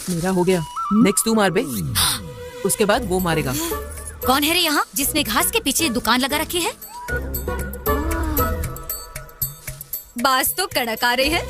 मेरा हो गया। नेक्स्ट तू मार बे, उसके बाद वो मारेगा। कौन है रे यहाँ जिसने घास के पीछे दुकान लगा रखी है? बास तो कड़क आ रही है।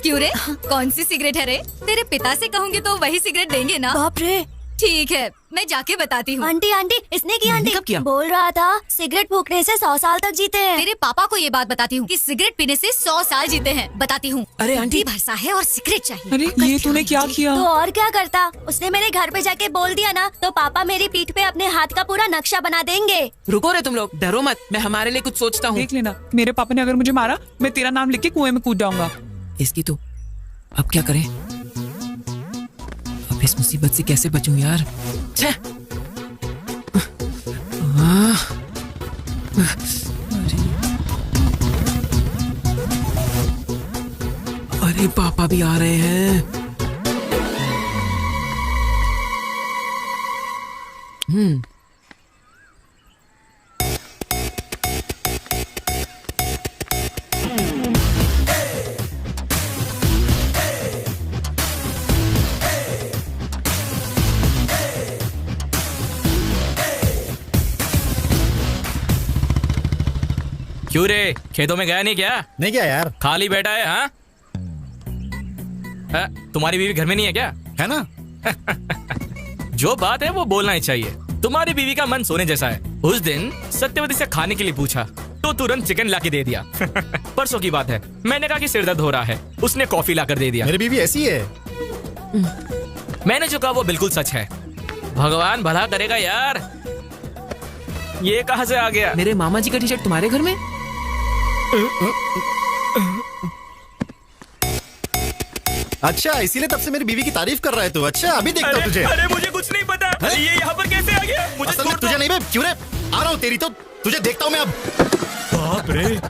क्यों रे, कौन सी सिगरेट है रे? तेरे पिता से कहूँगी तो वही सिगरेट देंगे ना? बाप रे। ठीक है, मैं जाके बताती हूँ। आंटी आंटी, इसने की आंटी कब किया? बोल रहा था सिगरेट फूकने से 100 साल तक जीते हैं। तेरे पापा को ये बात बताती हूँ कि सिगरेट पीने से 100 साल जीते हैं। बताती हूँ। अरे आंटी, भरसा है और सिगरेट चाहिए। अरे ये तूने क्या किया? तो और क्या करता, उसने मेरे घर पे जाके बोल दिया ना, तो पापा मेरी पीठ पे अपने हाथ का पूरा नक्शा बना देंगे। रुको रे तुम लोग, डरो मत, मैं हमारे लिए कुछ सोचता हूँ। देख लेना, मेरे पापा ने अगर मुझे मारा, मैं तेरा नाम लिख के कुएं में कूद जाऊंगा। इसकी तो अब क्या करें? अब इस मुसीबत से कैसे बचूं यार? छे! अरे पापा भी आ रहे हैं। क्यों रे, खेतों में गया नहीं क्या? नहीं क्या यार, खाली बैठा है? हाँ, तुम्हारी बीवी घर में नहीं है क्या? है ना। जो बात है वो बोलना ही चाहिए। तुम्हारी बीवी का मन सोने जैसा है। उस दिन सत्यवती से खाने के लिए पूछा तो तुरंत चिकन लाके दे दिया। परसों की बात है, मैंने कहा कि सिर दर्द हो रहा है, उसने कॉफी लाकर दे दिया। मेरी बीवी ऐसी है। मैंने जो कहा वो बिल्कुल सच है। भगवान भला करेगा यार। ये कहां से आ गया? मेरे मामा जी का टी शर्ट तुम्हारे घर में? अच्छा, इसीलिए तब से मेरी बीवी की तारीफ कर रहा है तू। अच्छा, अभी देखता हूँ तुझे। अरे मुझे कुछ नहीं पता। ये यहाँ पर कैसे आ गया? मुझे असल में तुझे नहीं, बे क्यों रे? आ रहा हूँ तेरी तो, तुझे देखता हूँ मैं अब। बाप रे।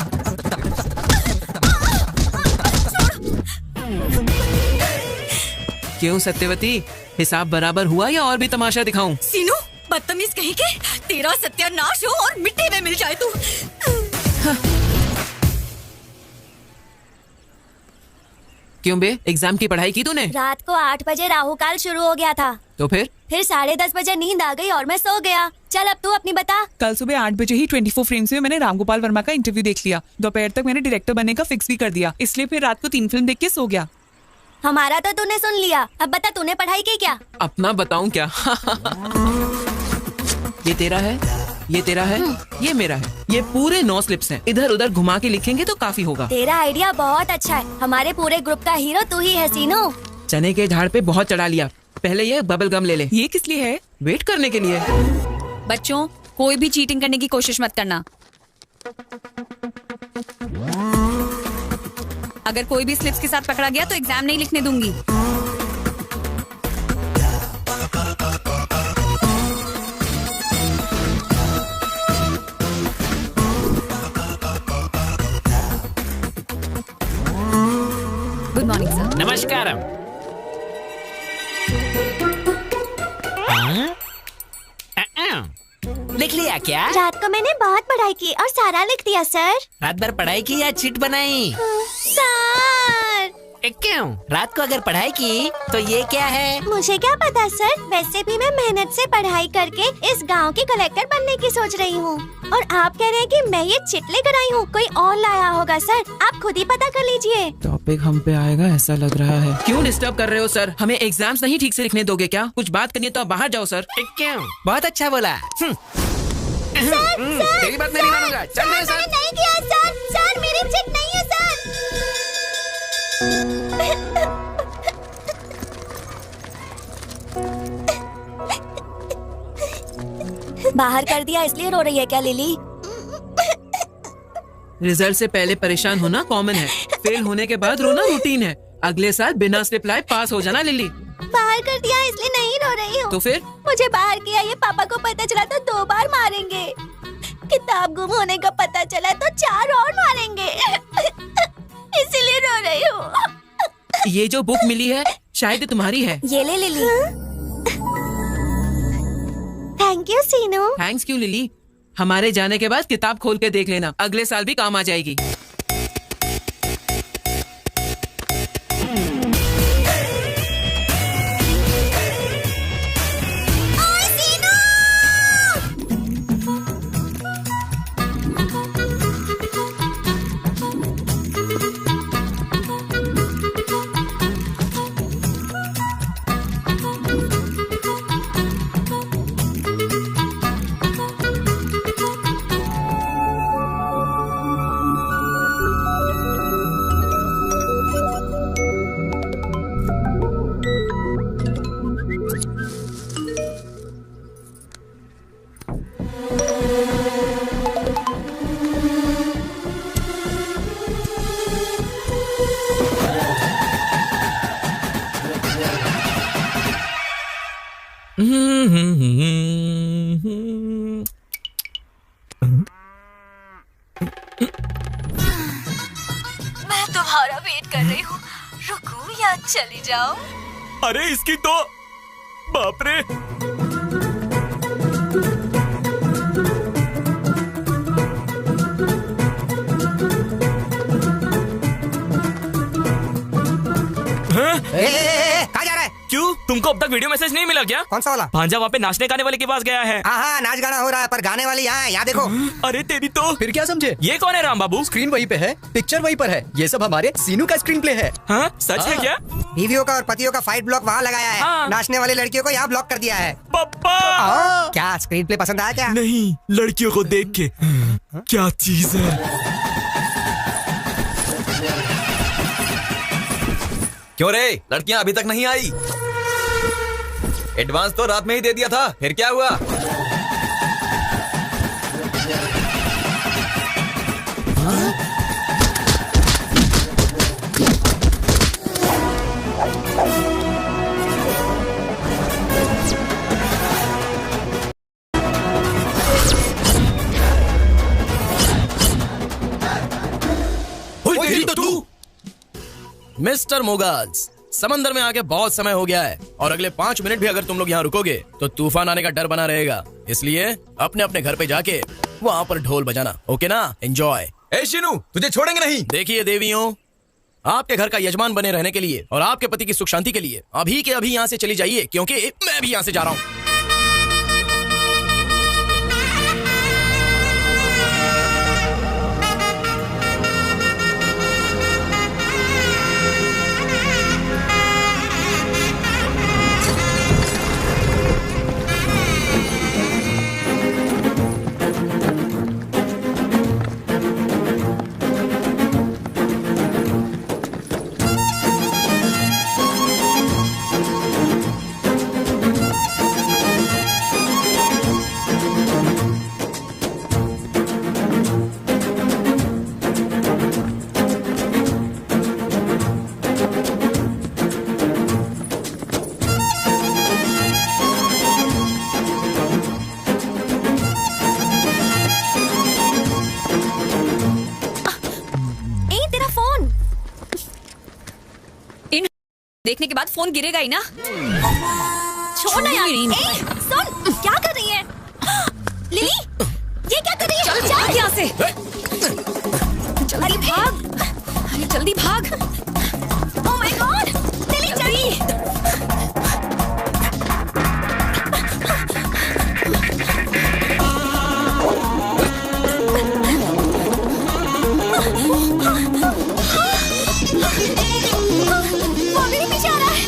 क्यों सत्यवती, हिसाब बराबर हुआ या और भी तमाशा दिखाऊं? सीनू, बदतमीज कहीं के, तेरा सत्यानाश हो और मिट्टी में मिल जाए तू। क्यों बे, एग्जाम की पढ़ाई की तूने? रात को 8 बजे राहु काल शुरू हो गया था, तो फिर 10:30 बजे नींद आ गई और मैं सो गया। चल अब तू अपनी बता। कल सुबह 8 बजे ही 24 फ्रेम्स में मैंने रामगोपाल वर्मा का इंटरव्यू देख लिया। दोपहर तक मैंने डायरेक्टर बनने का फिक्स भी कर दिया, इसलिए फिर रात को 3 फिल्म देख के सो गया। हमारा तो तूने सुन लिया, अब बता तूने पढ़ाई की क्या? अपना बताऊं क्या? ये तेरा है, ये तेरा है, ये मेरा है। ये पूरे 9 स्लिप्स हैं। इधर उधर घुमा के लिखेंगे तो काफी होगा। तेरा आइडिया बहुत अच्छा है। हमारे पूरे ग्रुप का हीरो तू ही है सीनू। चने के झाड़ पे बहुत चढ़ा लिया। पहले ये बबल गम ले ले। ये किस लिए है? वेट करने के लिए। बच्चों, कोई भी चीटिंग करने की कोशिश मत करना। अगर कोई भी स्लिप्स के साथ पकड़ा गया तो एग्जाम नहीं लिखने दूंगी। Good morning sir. नमस्कार। लिख लिया क्या? रात को मैंने बहुत पढ़ाई की और सारा लिख दिया सर। रात भर पढ़ाई की या चिट बनाई? सर क्यों? रात को अगर पढ़ाई की तो ये क्या है? मुझे क्या पता सर, वैसे भी मैं मेहनत से पढ़ाई करके इस गांव की कलेक्टर बनने की सोच रही हूँ। और आप कह रहे हैं कि मैं ये चिट लेकर आई हूँ, कोई और लाया होगा सर, आप खुद ही पता कर लीजिए। टॉपिक हम पे आएगा ऐसा लग रहा है। क्यों डिस्टर्ब कर रहे हो सर? हमें एग्जाम्स नहीं ठीक से लिखने दोगे क्या? कुछ बात करनी है तो आप बाहर जाओ सर। क्यों? बहुत अच्छा बोला। तेरी बात मैं नहीं मानूंगा। चल मेरे साथ। मैंने नहीं किया सर, सर मेरी चिट नहीं है सर। बाहर कर दिया इसलिए रो रही है क्या लिली? रिजल्ट से पहले परेशान होना कॉमन है। फेल होने के बाद रोना रूटीन है। अगले साल बिना स्लिप लाए पास हो जाना लिली। बाहर कर दिया इसलिए नहीं रो रही हूँ। तो फिर? मुझे बाहर किया ये पापा को पता चला तो 2 बार मारेंगे। किताब गुम होने का पता चला तो 4 और मारेंगे। इसीलिए रो रही हूँ। ये जो बुक मिली है शायद तुम्हारी है। ये ले Lily. Thank you Seenu. Thanks क्यों लिली? हमारे जाने के बाद किताब खोल के देख लेना, अगले साल भी काम आ जाएगी। मैं तुम्हारा वेट कर रही हूँ, रुकूं या चली जाऊं? अरे इसकी तो बाप रे। कहाँ जा रहा है? क्यों, तुमको अब तक वीडियो मैसेज नहीं मिला क्या? कौन सा वाला? भांजा वहाँ पे नाचने गाने वाले के पास गया है। हाँ, नाच गाना हो रहा है, पर गाने वाली यहाँ है, यहाँ देखो। अरे तेरी तो। फिर क्या समझे? ये कौन है राम बाबू? स्क्रीन वहीं पे है, पिक्चर वहीं पर है। ये सब हमारे सीनू का स्क्रीन प्ले है। हाँ, सच है क्या? बीवियों का और पतियों का फाइट ब्लॉक वहाँ लगाया है। हाँ। नाचने वाली लड़कियों को यहाँ ब्लॉक कर दिया है। पापा। क्या स्क्रीन प्ले पसंद आया क्या? नहीं, लड़कियों को देख के क्या चीज है। क्यों रे, लड़कियां अभी तक नहीं आई? एडवांस तो रात में ही दे दिया था, फिर क्या हुआ? तेरी तो तू मिस्टर मोगाल्स, समंदर में आके बहुत समय हो गया है और अगले 5 मिनट भी अगर तुम लोग यहाँ रुकोगे तो तूफान आने का डर बना रहेगा। इसलिए अपने अपने घर पे जाके वहाँ पर ढोल बजाना, ओके ना? एंजॉय। ए शिनू, तुझे छोड़ेंगे नहीं। देखिए देवियों, आपके घर का यजमान बने रहने के लिए और आपके पति की सुख शांति के लिए अभी के अभी यहाँ से चली जाइए, क्योंकि मैं भी यहाँ से जा रहा हूँ। देखने के बाद फोन गिरेगा ही ना। छोड़ ना यार। ए, सुन, क्या कर रही है? लिली, ये क्या कर रही है? चल भाग यहाँ से। जल्दी भाग, अरे जल्दी भाग। ओह माय गॉड, लिली जल्दी।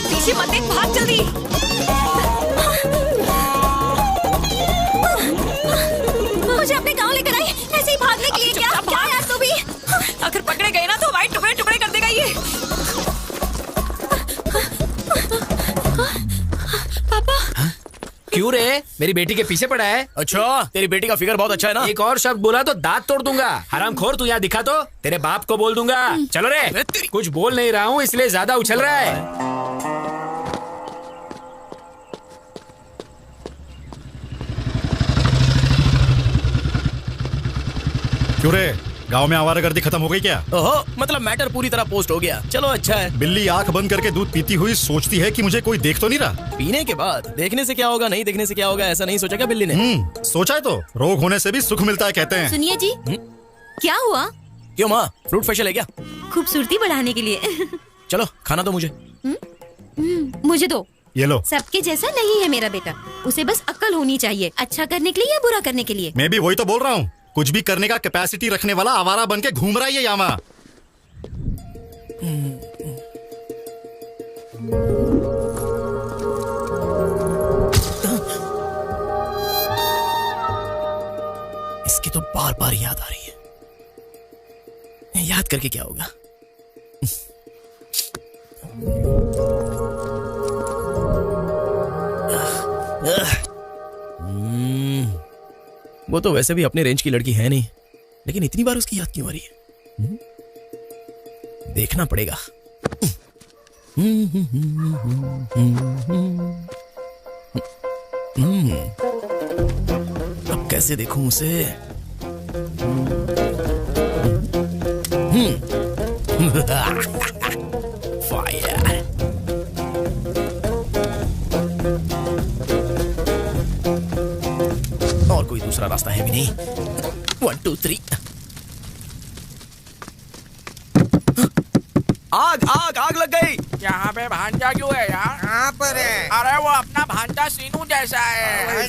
पीछे मत देख, भाग जल्दी। मुझे अपने गांव लेकर आई, ऐसे ही भागने के लिए? क्या यार तू भी? अगर पकड़े गए ना तो हमारे टुकड़े टुकड़े कर देगा ये। पापा। क्यों रे, मेरी बेटी के पीछे पड़ा है? अच्छा, तेरी बेटी का फिगर बहुत अच्छा है ना? एक और शब्द बोला तो दांत तोड़ दूंगा। हरामखोर, तू यहाँ दिखा तो तेरे बाप को बोल दूंगा। चलो रे, कुछ बोल नहीं रहा हूँ इसलिए ज्यादा उछल रहा है। क्यों रे, गांव में आवारागर्दी खत्म हो गई क्या? ओहो, मतलब मैटर पूरी तरह पोस्ट हो गया। चलो अच्छा है। बिल्ली आंख बंद करके दूध पीती हुई सोचती है कि मुझे कोई देख तो नहीं रहा। पीने के बाद देखने से क्या होगा, नहीं देखने से क्या होगा, ऐसा नहीं सोचा क्या बिल्ली ने? सोचा है तो रोग होने से भी सुख मिलता है कहते हैं। सुनिए जी, क्या हुआ? क्यों माँ, फ्रूट फेशियल है क्या? खूबसूरती बढ़ाने के लिए। चलो खाना दो मुझे। मुझे दो। ये लो। सबके जैसा नहीं है मेरा बेटा, उसे बस अक्ल होनी चाहिए, अच्छा करने के लिए या बुरा करने के लिए। मैं भी वही तो बोल रहा हूँ, कुछ भी करने का कैपेसिटी रखने वाला आवारा बन के घूम रहा है ये यामा। इसकी तो बार बार याद आ रही है। याद करके क्या होगा? वो तो वैसे भी अपने रेंज की लड़की है नहीं, लेकिन इतनी बार उसकी याद क्यों आ रही है? देखना पड़ेगा। अब कैसे देखूं उसे? फायर। और कोई दूसरा रास्ता है भी नहीं। 1 2 3। आग आग आग लग गई। यहाँ पे भांजा क्यों है यार? कहाँ पर है? अरे वो अपना भांजा सीनू जैसा है।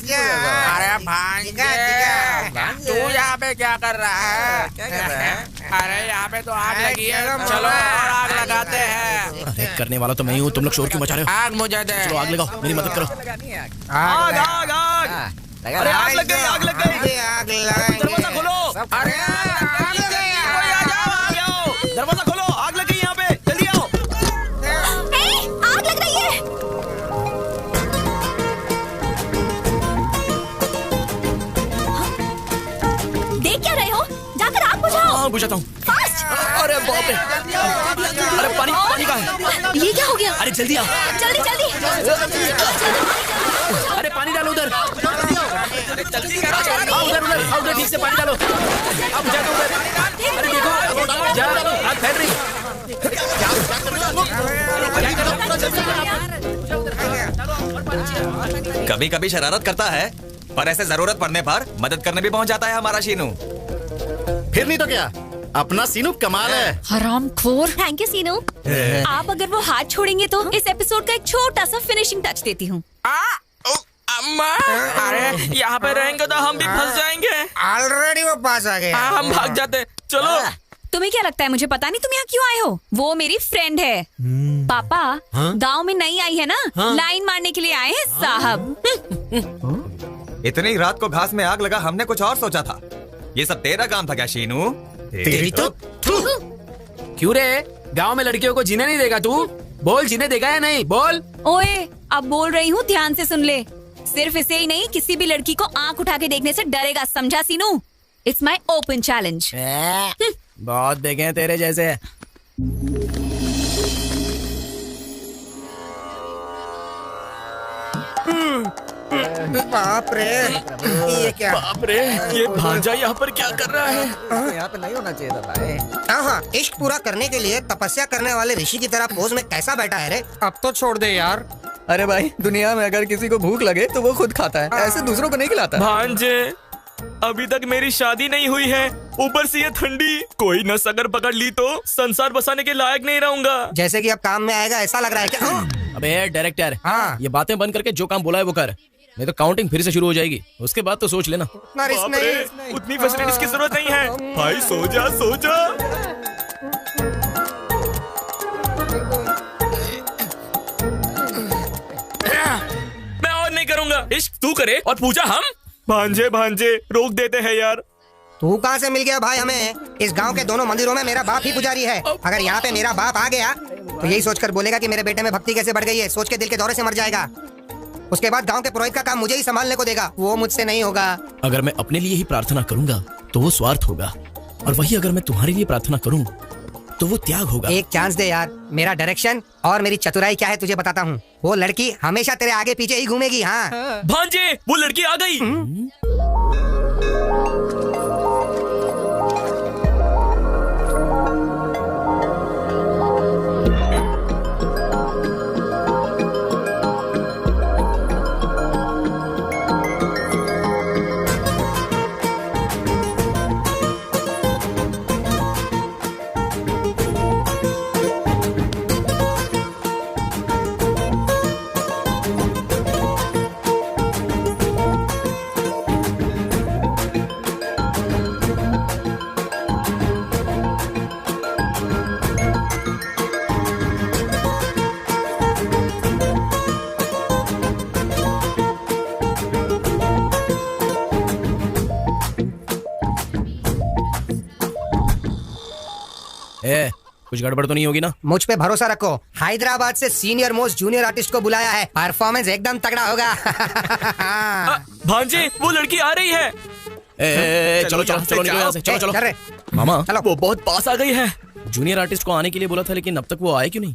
अरे भांजे, तू यहाँ पे क्या कर रहा है? क्या कर रहा है? अरे यहाँ पे तो आग लगी है, चलो और आग लगाते हैं। अरे करने वाला तो मैं ही हूँ, तुम लोग शोर क्यों मचा रहे हो? आग मुझे दे। चलो आग लगाओ, मेरी मदद करो। आग आग आग। अरे आग लग गई, आग लग गई। आग लगाएंगे। दरवाजा खोलो। अरे आग लग गई, कोई आ जाओ। दरवाजा खोलो, आग लग गई यहाँ पे, जल्दी आओ। आग लग रही है। देख क्या रहे हो? जाकर आग बुझाओ। हाँ बुझाता हूँ। फास्ट। अरे बाप रे, अरे पानी पानी कहाँ है? ये क्या हो गया? अरे जल्दी आओ। जल्दी जल्दी। अरे पानी डालो उधर। जल्दी करो। आओ उधर उधर, आओ उधर, ठीक से पानी डालो। आप बुझा दो उधर। अरे देखो, जा आग फैल रही। कभी कभी शरारत करता है, पर ऐसे जरूरत पड़ने पर मदद करने भी पहुंच जाता है हमारा शीनू। फिर नहीं तो क्या, अपना सीनू कमाल है। हरामखोर। थैंक यू सीनू। आप अगर वो हाथ छोड़ेंगे तो इस एपिसोड का एक छोटा सा फिनिशिंग टच देती हूँ। अम्मा, अरे यहाँ पे रहेंगे तो हम भी फंस जाएंगे। ऑलरेडी वो पास आ गया। हाँ, हम भाग जाते। चलो। तुम्हें क्या लगता है मुझे पता नहीं तुम यहाँ क्यों आए हो? वो मेरी फ्रेंड है। पापा गांव में नई आई है ना, लाइन मारने के लिए आए हैं साहब। इतनी रात को घास में आग लगा, हमने कुछ और सोचा था। ये सब तेरा काम था क्या शीनू? तेरी तो क्यों रे, गांव में लड़कियों को जीने नहीं देगा तू? बोल, जीने देगा या नहीं? बोल। ओए, अब बोल रही हूँ, ध्यान से सुन ले। सिर्फ इसे ही नहीं, किसी भी लड़की को आंख उठा के देखने से डरेगा, समझा Seenu? It's my open challenge. बहुत देखे हैं तेरे जैसे। बाप रे, ये क्या? बाप रे, ये भांजा यहाँ पर क्या कर रहा है? यहाँ पे नहीं होना चाहिए था भाई। हाँ, इश्क पूरा करने के लिए तपस्या करने वाले ऋषि की तरह पोज में कैसा बैठा है रे? अब तो छोड़ दे यार। अरे भाई, दुनिया में अगर किसी को भूख लगे तो वो खुद खाता है, ऐसे दूसरों को नहीं खिलाता। भांजे, अभी तक मेरी शादी नहीं हुई है, ऊपर से ये ठंडी। कोई नस अगर पकड़ ली तो संसार बसाने के लायक नहीं रहूंगा। जैसे कि अब काम में आएगा ऐसा लग रहा है क्या? अबे डायरेक्टर, हाँ। ये बातें बंद करके जो काम बोला है वो कर, नहीं तो काउंटिंग फिर से शुरू हो जाएगी। उसके बाद तो सोच लेना। उतना रिस्क बाप रे, नहीं। उतनी फैसिलिटीज की जरूरत नहीं है। भाई सो जा, सो जा। मैं और नहीं करूंगा। इश्क तू करे और पूजा हम। भांजे भांजे रोक देते हैं यार। तू कहाँ से मिल गया भाई हमें? इस गांव के दोनों मंदिरों में मेरा बाप ही पुजारी है। अगर यहाँ पे मेरा बाप आ गया तो यही सोचकर बोलेगा कि मेरे बेटे में भक्ति कैसे बढ़ गई है, सोच के दिल के दौरे से मर जाएगा। उसके बाद गांव के पुरोहित का काम मुझे ही संभालने को देगा, वो मुझसे नहीं होगा। अगर मैं अपने लिए ही प्रार्थना करूंगा तो वो स्वार्थ होगा, और वही अगर मैं तुम्हारे लिए प्रार्थना करूं तो वो त्याग होगा। एक चांस दे यार, मेरा डायरेक्शन और मेरी चतुराई क्या है तुझे बताता हूँ। वो लड़की हमेशा तेरे आगे पीछे ही घूमेगी। हाँ भांजे, वो लड़की आ गई। कुछ गड़बड़ तो नहीं होगी ना? मुझ पे भरोसा रखो, हैदराबाद से सीनियर मोस्ट जूनियर आर्टिस्ट को बुलाया है, परफॉर्मेंस एकदम तगड़ा होगा। भांजे, वो लड़की आ रही है। चलो चलो चलो निकलो यहाँ से, चलो चलो। मामा, चलो। वो बहुत पास आ गई है। जूनियर आर्टिस्ट को आने के लिए बोला था, लेकिन अब तक वो आए क्यों नहीं?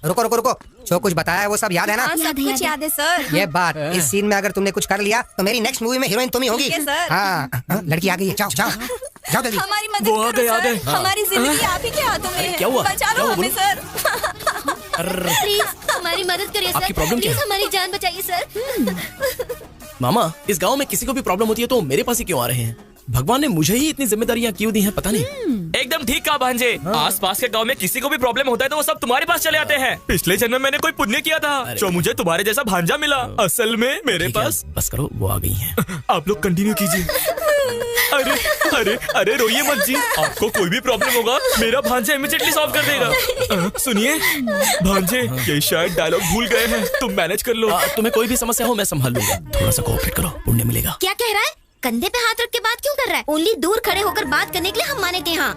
रुको रुको रुको, जो कुछ बताया है वो सब याद है ना? सब कुछ याद है सर। ये बात, इस सीन में अगर तुमने कुछ कर लिया तो मेरी नेक्स्ट मूवी में हीरोइन तुम ही होगी। ठीक है, सर। हाँ, लड़की आ गई है, जाओ जाओ। जाओ जल्दी। हमारी मदद वो आ करो गए, आ सर। गए। हमारी जिंदगी आप ही के हाथों में है। क्या हुआ? बचा क्या लो हुआ? हमें सर। प्लीज हमारी मदद करिए आपकी सर। प्रॉब्लम क्या प्लीज है? हमारी जान बचाइए सर। मामा, इस गांव में किसी को भी प्रॉब्लम होती है तो मेरे पास ही क्यों आ रहे हैं? भगवान ने मुझे ही इतनी जिम्मेदारियां क्यों दी हैं पता नहीं। एकदम ठीक कहा भांजे। आसपास के गांव में किसी को भी प्रॉब्लम होता है तो वो सब तुम्हारे पास चले आते हैं। पिछले जन्म में मैंने कोई पुण्य किया था जो मुझे तुम्हारे जैसा भांजा मिला। असल में मेरे ठीक है, पास। बस करो, वो आ गई हैं। आप लोग कंटिन्यू कीजिए। अरे अरे अरे रोइए मत जी, आपको कोई भी प्रॉब्लम होगा मेरा भांजा इमीडिएटली सॉल्व कर देगा। सुनिए भांजे, ये शायद डायलॉग भूल गए हैं, तुम मैनेज कर लो। तुम्हें कोई भी समस्या हो मैं संभाल लूंगा। थोड़ा सा कोऑपरेट करो, पुण्य मिलेगा। क्या कह रहा है? कंधे पे हाथ रख के बात क्यों कर रहा है? ओनली दूर खड़े होकर बात करने के लिए हम माने थे। हाँ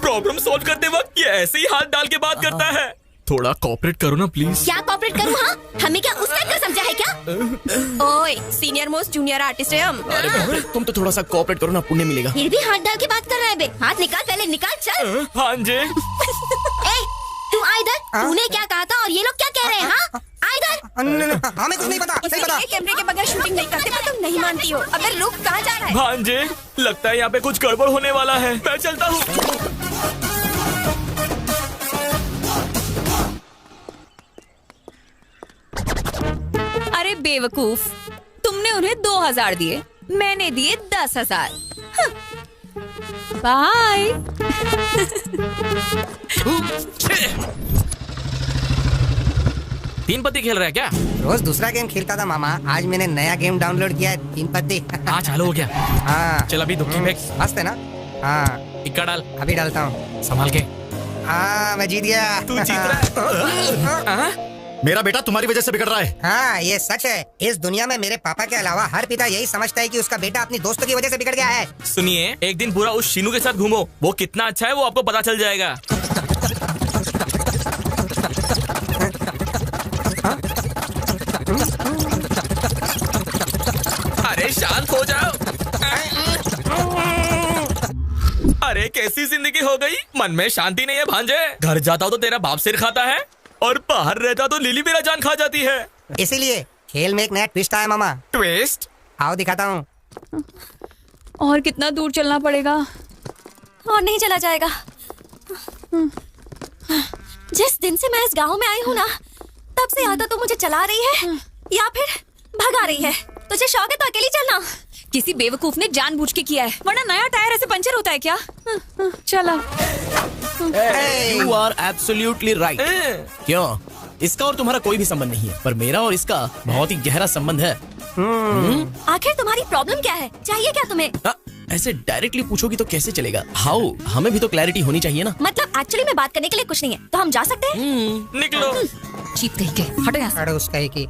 प्रॉब्लम सॉल्व करते वक्त ये ऐसे ही हाथ डाल के बात करता है। थोड़ा कोऑपरेट करो ना प्लीज। क्या कॉपरेट करूँ? हाँ हमें क्या उस टाइप का समझा है क्या? ओए सीनियर मोस्ट जूनियर आर्टिस्ट है हम। अरे बाप रे, तुम तो थोड़ा सा कोऑपरेट करो ना, पुण्य मिलेगा। फिर भी हाथ डाल के बात कर रहा है बे। हाथ निकाल, पहले निकाल, चल। भांजे ए, तू आ इधर। तूने क्या कहा था और ये लोग क्या कह रहे हैं? हाँ आ इधर। हमें कुछ नहीं पता, सही बता। कैमरे के बगैर शूटिंग नहीं करते पर तुम नहीं मानती हो। अबे रुक, कहाँ जा रहा है? भांजे, लगता है यहाँ पे कुछ गड़बड़ होने वाला है, मैं चलता हूँ। अरे बेवकूफ, तुमने उन्हें 2000 दिए, मैंने दिए 10,000। बाय। तीन पत्ती खेल रहा है क्या? रोज दूसरा गेम खेलता था मामा, आज मैंने नया गेम डाउनलोड किया है, 3 पत्ती। हाँ चालू हो गया। हाँ चल अभी दुखी फेंक। मस्त है ना? हाँ इक्का डाल, अभी डालता हूँ। संभाल के। हाँ मैं जीत गया। तू जीत रहा है। मेरा बेटा तुम्हारी वजह से बिगड़ रहा है। हाँ ये सच है। इस दुनिया में मेरे पापा के अलावा हर पिता यही समझता है कि उसका बेटा अपनी दोस्तों की वजह से बिगड़ गया है। सुनिए, एक दिन पूरा उस शीनू के साथ घूमो, वो कितना अच्छा है वो आपको पता चल जाएगा। अरे शांत हो जाओ। अरे कैसी जिंदगी हो गई, मन में शांति नहीं है भांजे। घर जाता हो तो तेरा बाप सिर खाता है और बाहर रहता तो लिली मेरा जान खा जाती है। इसीलिए खेल में एक नया ट्विस्ट आया मामा। ट्विस्ट? आओ दिखाता हूँ। और कितना दूर चलना पड़ेगा? और नहीं चला जाएगा। जिस दिन से मैं इस गांव में आई हूँ ना, तब से या तो तू मुझे चला रही है या फिर भगा रही है। तुझे शौक है तो अकेली चलना। किसी बेवकूफ ने जानबूझ के किया है, वरना नया टायर ऐसे पंचर होता है क्या? चलो। You are absolutely right. क्यों? इसका और तुम्हारा कोई भी संबंध नहीं है, पर मेरा और इसका बहुत ही गहरा संबंध है। आखिर तुम्हारी प्रॉब्लम क्या है? चाहिए क्या तुम्हें? ऐसे डायरेक्टली पूछोगी तो कैसे चलेगा? हाउ? हमें भी तो क्लैरिटी होनी चाहिए ना। मतलब एक्चुअली में बात करने के लिए कुछ नहीं है, तो हम जा सकते हैं? निकलो। चीप कहीं के, हटो यहाँ से। अरे उसका ही की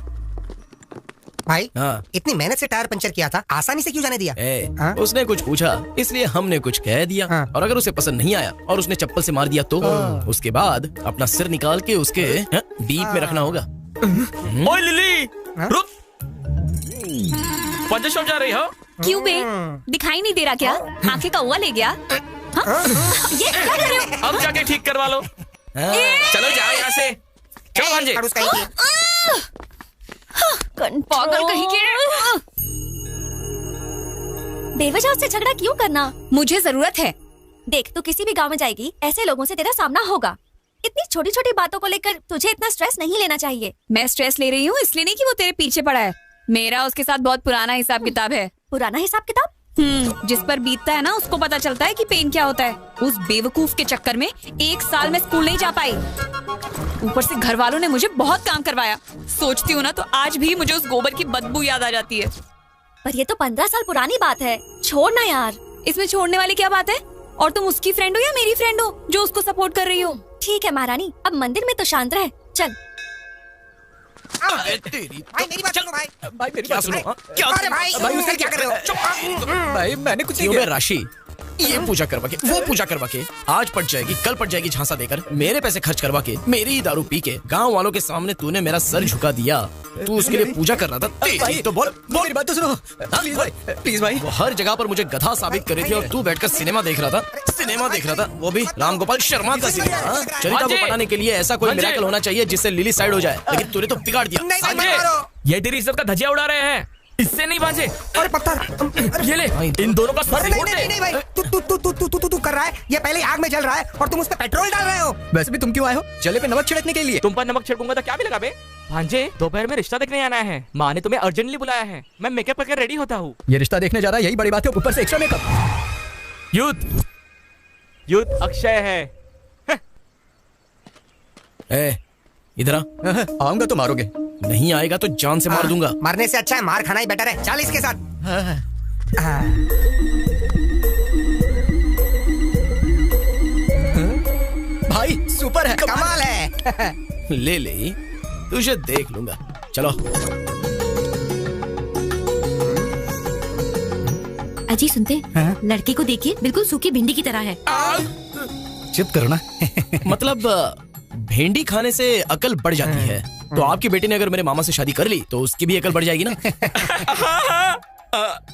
भाई। इतनी मेहनत से टायर पंचर किया था, आसानी से क्यों जाने दिया? उसने कुछ पूछा इसलिए हमने कुछ कह दिया। और अगर उसे पसंद नहीं आया और उसने चप्पल से मार दिया तो उसके बाद अपना सिर निकाल के उसके डीप में रखना होगा। ओए लिली, रुक। पंचर शॉप जा रही हो? क्यों बे? दिखाई नहीं दे रहा क्या? आंखें का हुआ ले गया? ये क्या कर रहे हो? अब जाके ठीक करवा लो। चलो जाओ यहाँ से। चलो भांजे। पागल कहीं के। बेवजह उससे झगड़ा क्यों करना? मुझे जरूरत है। देख, तू किसी भी गांव में जाएगी, ऐसे लोगों से तेरा सामना होगा। इतनी छोटी छोटी बातों को लेकर तुझे इतना स्ट्रेस नहीं लेना चाहिए। मैं स्ट्रेस ले रही हूँ इसलिए नहीं कि वो तेरे पीछे पड़ा है। मेरा उसके साथ बहुत पुराना हिसाब किताब है। पुराना हिसाब किताब? जिस पर बीतता है ना उसको पता चलता है कि पेन क्या होता है। उस बेवकूफ के चक्कर में 1 साल में स्कूल नहीं जा पाई। ऊपर से घर वालों ने मुझे बहुत काम करवाया। सोचती हूँ ना तो आज भी मुझे उस गोबर की बदबू याद आ जाती है। पर ये तो 15 साल पुरानी बात है, छोड़ना यार। इसमें छोड़ने वाली क्या बात है? और तुम उसकी फ्रेंड हो या मेरी फ्रेंड हो जो उसको सपोर्ट कर रही हो? ठीक है महारानी, अब मंदिर में तो शांत रहे। चल। भाई मेरी बात सुनो भाई। भाई मेरी बात सुनो। क्या? अरे भाई भाई क्या कर रहे हो? भाई मैंने कुछ नहीं किया। राशि ये पूजा करवा के वो पूजा करवा के आज पट जाएगी कल पट जाएगी झांसा देकर मेरे पैसे खर्च करवा के मेरी ही दारू पी के गांव वालों के सामने तूने मेरा सर झुका दिया। तू उसके लिए पूजा कर रहा था। तेरी तो बोल मेरी बात तो सुनो प्लीज भाई, प्लीज भाई। वो हर जगह पर मुझे गधा साबित कर रही थी और तू बैठकर सिनेमा देख रहा था। वो भी राम गोपाल शर्मा का सिनेमा। चरिता को बनाने के लिए ऐसा कोई मिरेकल होना चाहिए जिससे लिली साइड हो जाए, लेकिन तूने तो बिगाड़ दिया। ये तेरी इज्जत का धजिया उड़ा रहे हैं। इससे नहीं भांजे। और पत्थर ये ले, इन दोनों का सर फोड़ दे। नहीं भाई, तू कर रहा है, ये पहले आग में जल रहा है और तुम उस पर पेट्रोल डाल रहे हो। वैसे भी तुम क्यों आए हो? जले पे नमक छिड़कने के लिए। तुम पर नमक छिड़कूंगा तो क्या मिलेगा बे? भांजे, दोपहर में रिश्ता देखने आना है। माँ ने तुम्हें अर्जेंटली बुलाया है। मैं मेकअप करके रेडी होता हूँ। ये रिश्ता देखने जा रहा है, यही बड़ी बात है, ऊपर से एक्स्ट्रा मेकअप। युद्ध अक्षय है। इधर आऊंगा तो मारोगे, नहीं आएगा तो जान से मार दूंगा। मरने से अच्छा है मार खाना ही बेटर है। चल इसके साथ। भाई सुपर है, कमाल है। ले तुझे देख लूंगा। चलो। अजी सुनते, लड़के को देखिए, बिल्कुल सूखी भिंडी की तरह है। चुप करो ना। मतलब भिंडी खाने से अकल बढ़ जाती है। तो आपकी बेटी ने अगर मेरे मामा से शादी कर ली तो उसकी भी अकल बढ़ जाएगी ना।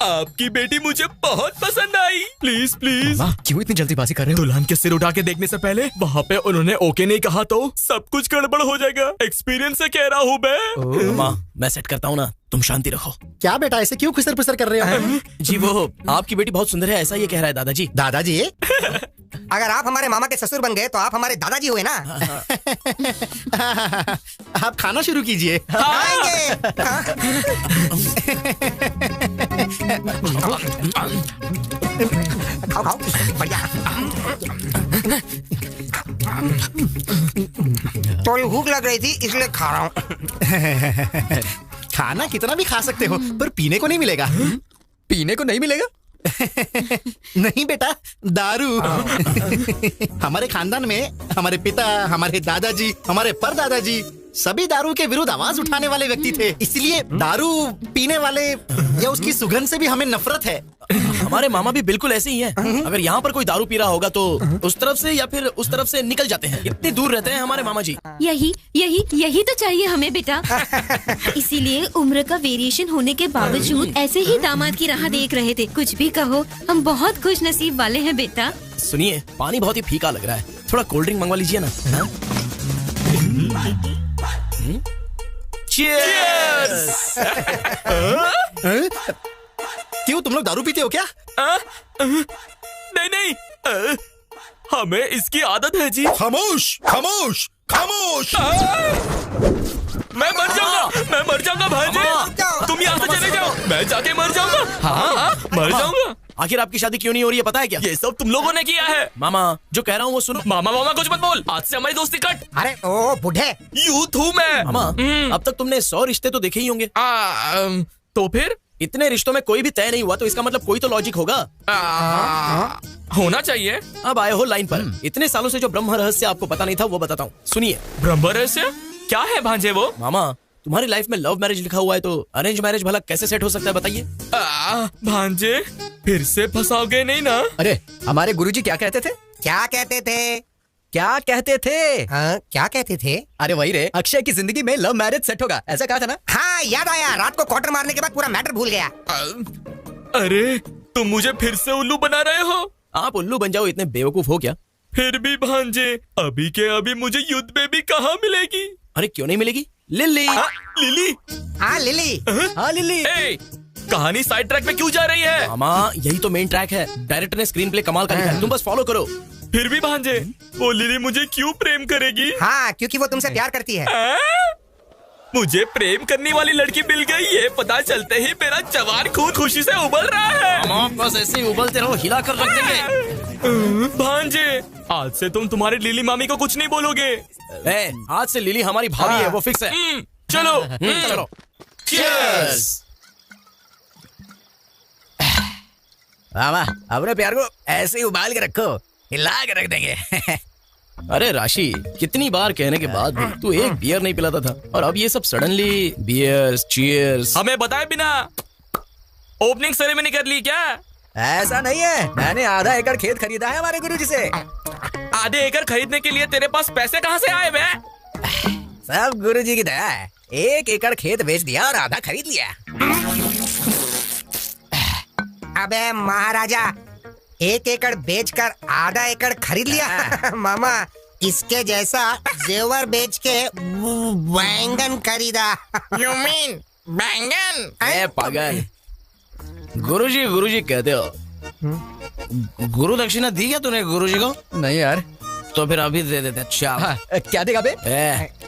आपकी बेटी मुझे बहुत पसंद आई। Please please. क्यों इतनी जल्दीबाजी कर रहे हो? दुल्हन के सिर उठा के देखने से पहले वहाँ पे उन्होंने ओके नहीं कहा तो सब कुछ गड़बड़ हो जाएगा। एक्सपीरियंस से कह रहा हूँ मैं। माँ, मैं सेट करता हूँ ना, तुम शांति रखो। क्या बेटा, ऐसे क्यों खुसर पुसर कर रहे हो? जी वो आपकी बेटी बहुत सुंदर है, ऐसा ये कह रहा है दादाजी। दादाजी? अगर आप हमारे मामा के ससुर बन गए तो आप हमारे दादाजी हुए ना। आप खाना शुरू कीजिए। खाओ खाओ, बढ़िया। थोड़ी भूख लग रही थी इसलिए खा रहा हूँ। खाना कितना भी खा सकते हो, पर पीने को नहीं मिलेगा। पीने को नहीं मिलेगा? नहीं बेटा, दारू। हमारे खानदान में हमारे पिता, हमारे दादाजी, हमारे परदादाजी सभी दारू के विरुद्ध आवाज उठाने वाले व्यक्ति थे। इसलिए दारू पीने वाले या उसकी सुगंध से भी हमें नफरत है। हमारे मामा भी बिल्कुल ऐसे ही हैं। अगर यहाँ पर कोई दारू पी रहा होगा तो उस तरफ से या फिर उस तरफ से निकल जाते हैं। इतनी दूर रहते हैं हमारे मामा जी। यही तो चाहिए हमें बेटा। इसीलिए उम्र का वेरिएशन होने के बावजूद ऐसे ही दामाद की राह देख रहे थे। कुछ भी कहो, हम बहुत खुश नसीब वाले हैं बेटा। सुनिए, पानी बहुत ही फीका लग रहा है, थोड़ा कोल्ड ड्रिंक मंगवा लीजिए ना। Cheers! क्यों, तुम लोग दारू पीते हो क्या? नहीं, हमें इसकी आदत है जी। खामोश खामोश खामोश। मैं मर जाऊंगा भांजे। तुम यहाँ से चले जाओ, मैं जाके मर जाऊंगा। हाँ, मर जाऊंगा। आखिर आपकी शादी क्यों नहीं हो रही है पता है क्या? ये सब तुम लोगों ने किया है। मामा, जो कह रहा हूँ वो सुनो। मामा कुछ मत बोल, आज से हमारी दोस्ती कट। अरे ओ बूढ़े, यूथ हूँ मैं। मामा, अब तक तुमने 100 रिश्ते तो देखे ही होंगे। तो फिर इतने रिश्तों में कोई भी तय नहीं हुआ तो इसका मतलब कोई तो लॉजिक होगा। होना चाहिए। अब आए हो लाइन पर। इतने सालों से जो ब्रह्म रहस्य आपको पता नहीं था वो बताता हूँ, सुनिए। ब्रह्म रहस्य क्या है भांजे वो? मामा, तुम्हारी लाइफ में लव मैरिज लिखा हुआ है तो अरेंज मैरिज भला कैसे सेट हो सकता है बताइए? भांजे, फिर से फंसाओगे नहीं ना? अरे हमारे गुरुजी क्या कहते थे? क्या कहते थे? क्या कहते थे? हाँ, क्या कहते थे? अरे वही रे, अक्षय की जिंदगी में लव मैरिज सेट होगा, ऐसा कहा था ना? हाँ याद आया, रात को क्वार्टर मारने के बाद पूरा मैटर भूल गया। अरे तुम मुझे फिर से उल्लू बना रहे हो? आप उल्लू बन जाओ, इतने बेवकूफ हो क्या? फिर भी भांजे, अभी के अभी मुझे युद्ध बेबी कहाँ मिलेगी? अरे क्यों नहीं मिलेगी? लिली। लिली? हाँ लिली। हाँ लिली। कहानी साइड ट्रैक पे क्यों जा रही है? मामा, यही तो मेन ट्रैक है। डायरेक्टर ने स्क्रीन प्ले कमाल का लिखा है, तुम बस फॉलो करो। फिर भी भांजे, वो लिली मुझे क्यों प्रेम करेगी? हाँ, क्योंकि वो तुमसे प्यार करती है। मुझे प्रेम करने वाली लड़की मिल गई, ये पता चलते ही मेरा जवान खून खुशी से उबल रहा है। बस ऐसे ही उबलते रहो, हिला कर रख देंगे। भांजे, आज से तुम तुम्हारी लिली मामी को कुछ नहीं बोलोगे। आज से लिली हमारी भाभी है, वो फिक्स है। चलो चलो। Cheers! मामा, अपने प्यार को ऐसे ही उबाल के रखो, हिला के रख देंगे। अरे राशि, कितनी बार कहने के बाद भी तू एक बियर नहीं पिलाता था और अब ये सब सडनली बियर्स, चीयर्स। हमें बताए बिना ओपनिंग सेरेमनी कर ली क्या? ऐसा नहीं है, मैंने आधा एकड़ खेत खरीदा है हमारे गुरुजी से। आधे एकड़ खरीदने के लिए तेरे पास पैसे कहाँ से आए बे? सब गुरुजी की दया है। 1 एकड़ खेत बेच दिया और आधा खरीद लिया। अबे महाराजा, 1 एकड़ बेचकर आधा एकड़ खरीद लिया। मामा, इसके जैसा जेवर बेच के बैंगन खरीदा। You mean बैंगन। ए पागल, गुरुजी कहते हो। गुरु दक्षिणा दी क्या तूने गुरुजी को? नहीं यार। तो फिर अभी दे देते। अच्छा हाँ, क्या देगा बे?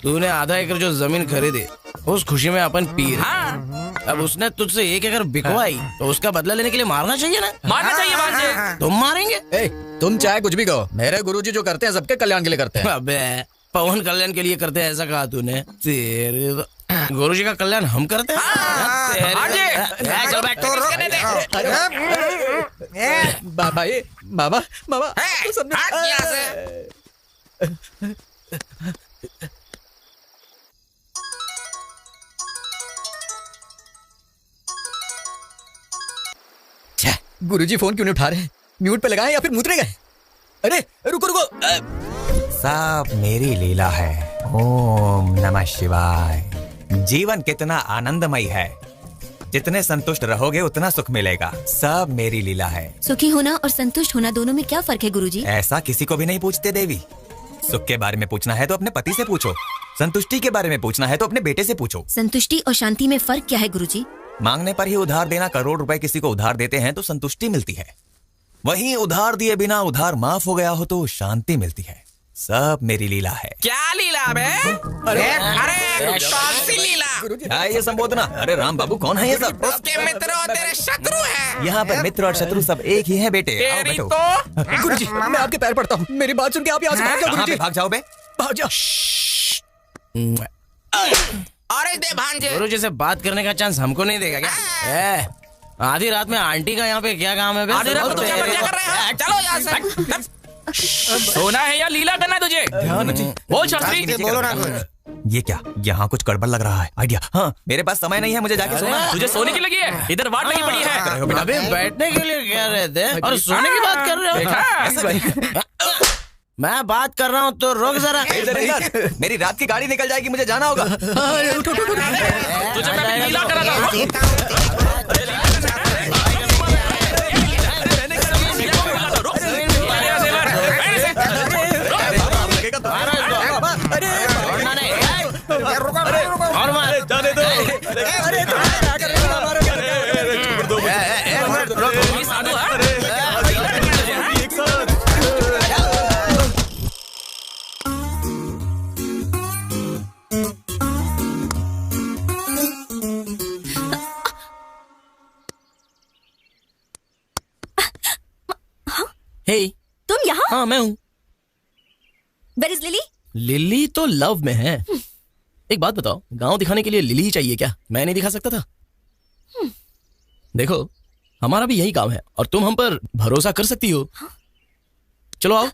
तूने आधा एकड़ जो जमीन खरीदी उस खुशी में अपन पी रहे। हाँ। अब उसने तुझसे 1 एकड़ बिकवाई तो उसका बदला लेने के लिए मारना चाहिए ना? मारना चाहिए भांजे। तुम मारेंगे? तुम चाहे कुछ भी कहो, मेरे गुरुजी जो करते हैं सबके कल्याण के लिए करते हैं। अबे पवन कल्याण के लिए करते हैं ऐसा कहा तूने? तेरे गुरुजी का कल्याण हम करते हैं। बाबा गुरुजी फोन क्यों नहीं उठा रहे? म्यूट पे लगाए या फिर मुतरे गए? अरे रुको। सब मेरी लीला है। ओम नमः शिवाय। जीवन कितना आनंदमय है, जितने संतुष्ट रहोगे उतना सुख मिलेगा। सब मेरी लीला है। सुखी होना और संतुष्ट होना दोनों में क्या फर्क है गुरुजी? ऐसा किसी को भी नहीं पूछते देवी। सुख के बारे में पूछना है तो अपने पति से पूछो, संतुष्टि के बारे में पूछना है तो अपने बेटे से पूछो। संतुष्टि और शांति में फर्क क्या है गुरुजी? मांगने पर ही उधार देना। करोड़ रुपए किसी को उधार देते हैं तो संतुष्टि मिलती है, वहीं उधार दिए बिना उधार माफ हो गया हो तो शांति मिलती है। सब मेरी लीला है। क्या लीला बे? अरे कौन सी लीला? क्या ये संबोधना? अरे राम बाबू कौन है ये सब? उसके मित्र और तेरे शत्रु हैं। यहाँ पर मित्र और शत्रु सब एक ही हैं बेटे। आओ बैठो। गुरुजी मैं आपके पैर पड़ता हूँ, मेरी बात सुन के आप यहाँ से भाग जाओ। गुरुजी भाग जाओ बे, भाग जाओ। अरे दे भांजे। गुरुजी से बात करने का चांस हमको नहीं देगा क्या? आधी रात में आंटी का यहाँ पे क्या काम है? आधी रात में तो क्या कर रहे हैं? चलो यहाँ से। सोना है या लीला करना है तुझे? बोल शास्त्री। बोलो ना। ये क्या, यहाँ कुछ गड़बड़ लग रहा है। आइडिया। हाँ, मेरे पास समय नहीं है, मुझे जाके सोना है। तुझे सोने की लगी है? इधर वाट लगी पड़ी है। अभी बैठने के लिए कह रहे थे और सोने की बात कर रहे हो? मैं बात कर रहा हूँ तो रुक जरा। मेरी रात की गाड़ी निकल जाएगी, मुझे जाना होगा। तुझे मैं लीला करा था। हे, तुम यहाँ? हाँ मैं हूँ। Where is lily? लिली तो लव में है। एक बात बताओ, गांव दिखाने के लिए लिली ही चाहिए क्या? मैं नहीं दिखा सकता था? देखो हमारा भी यही काम है और तुम हम पर भरोसा कर सकती हो। चलो आओ।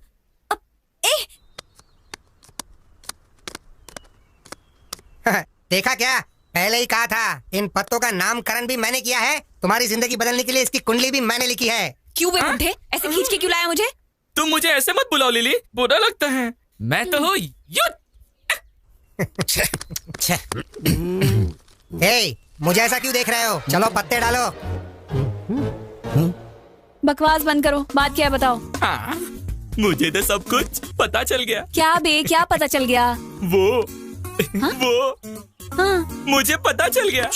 देखा क्या, पहले ही कहा था। इन पत्तों का नामकरण भी मैंने किया है। तुम्हारी जिंदगी बदलने के लिए इसकी कुंडली भी मैंने लिखी है। क्यों बे बुड्ढे, ऐसे खींच के क्यों लाया मुझे? तुम मुझे ऐसे मत बुलाओ लिली, बुरा लगता है। मैं तो हूँ युद्ध। हे, मुझे ऐसा क्यों देख रहे हो? चलो पत्ते डालो। बकवास बंद करो, बात क्या है बताओ? हाँ, मुझे तो सब कुछ पता चल गया। क्या बे, क्या पता चल गया? वो हाँ? मुझे पता चल गया।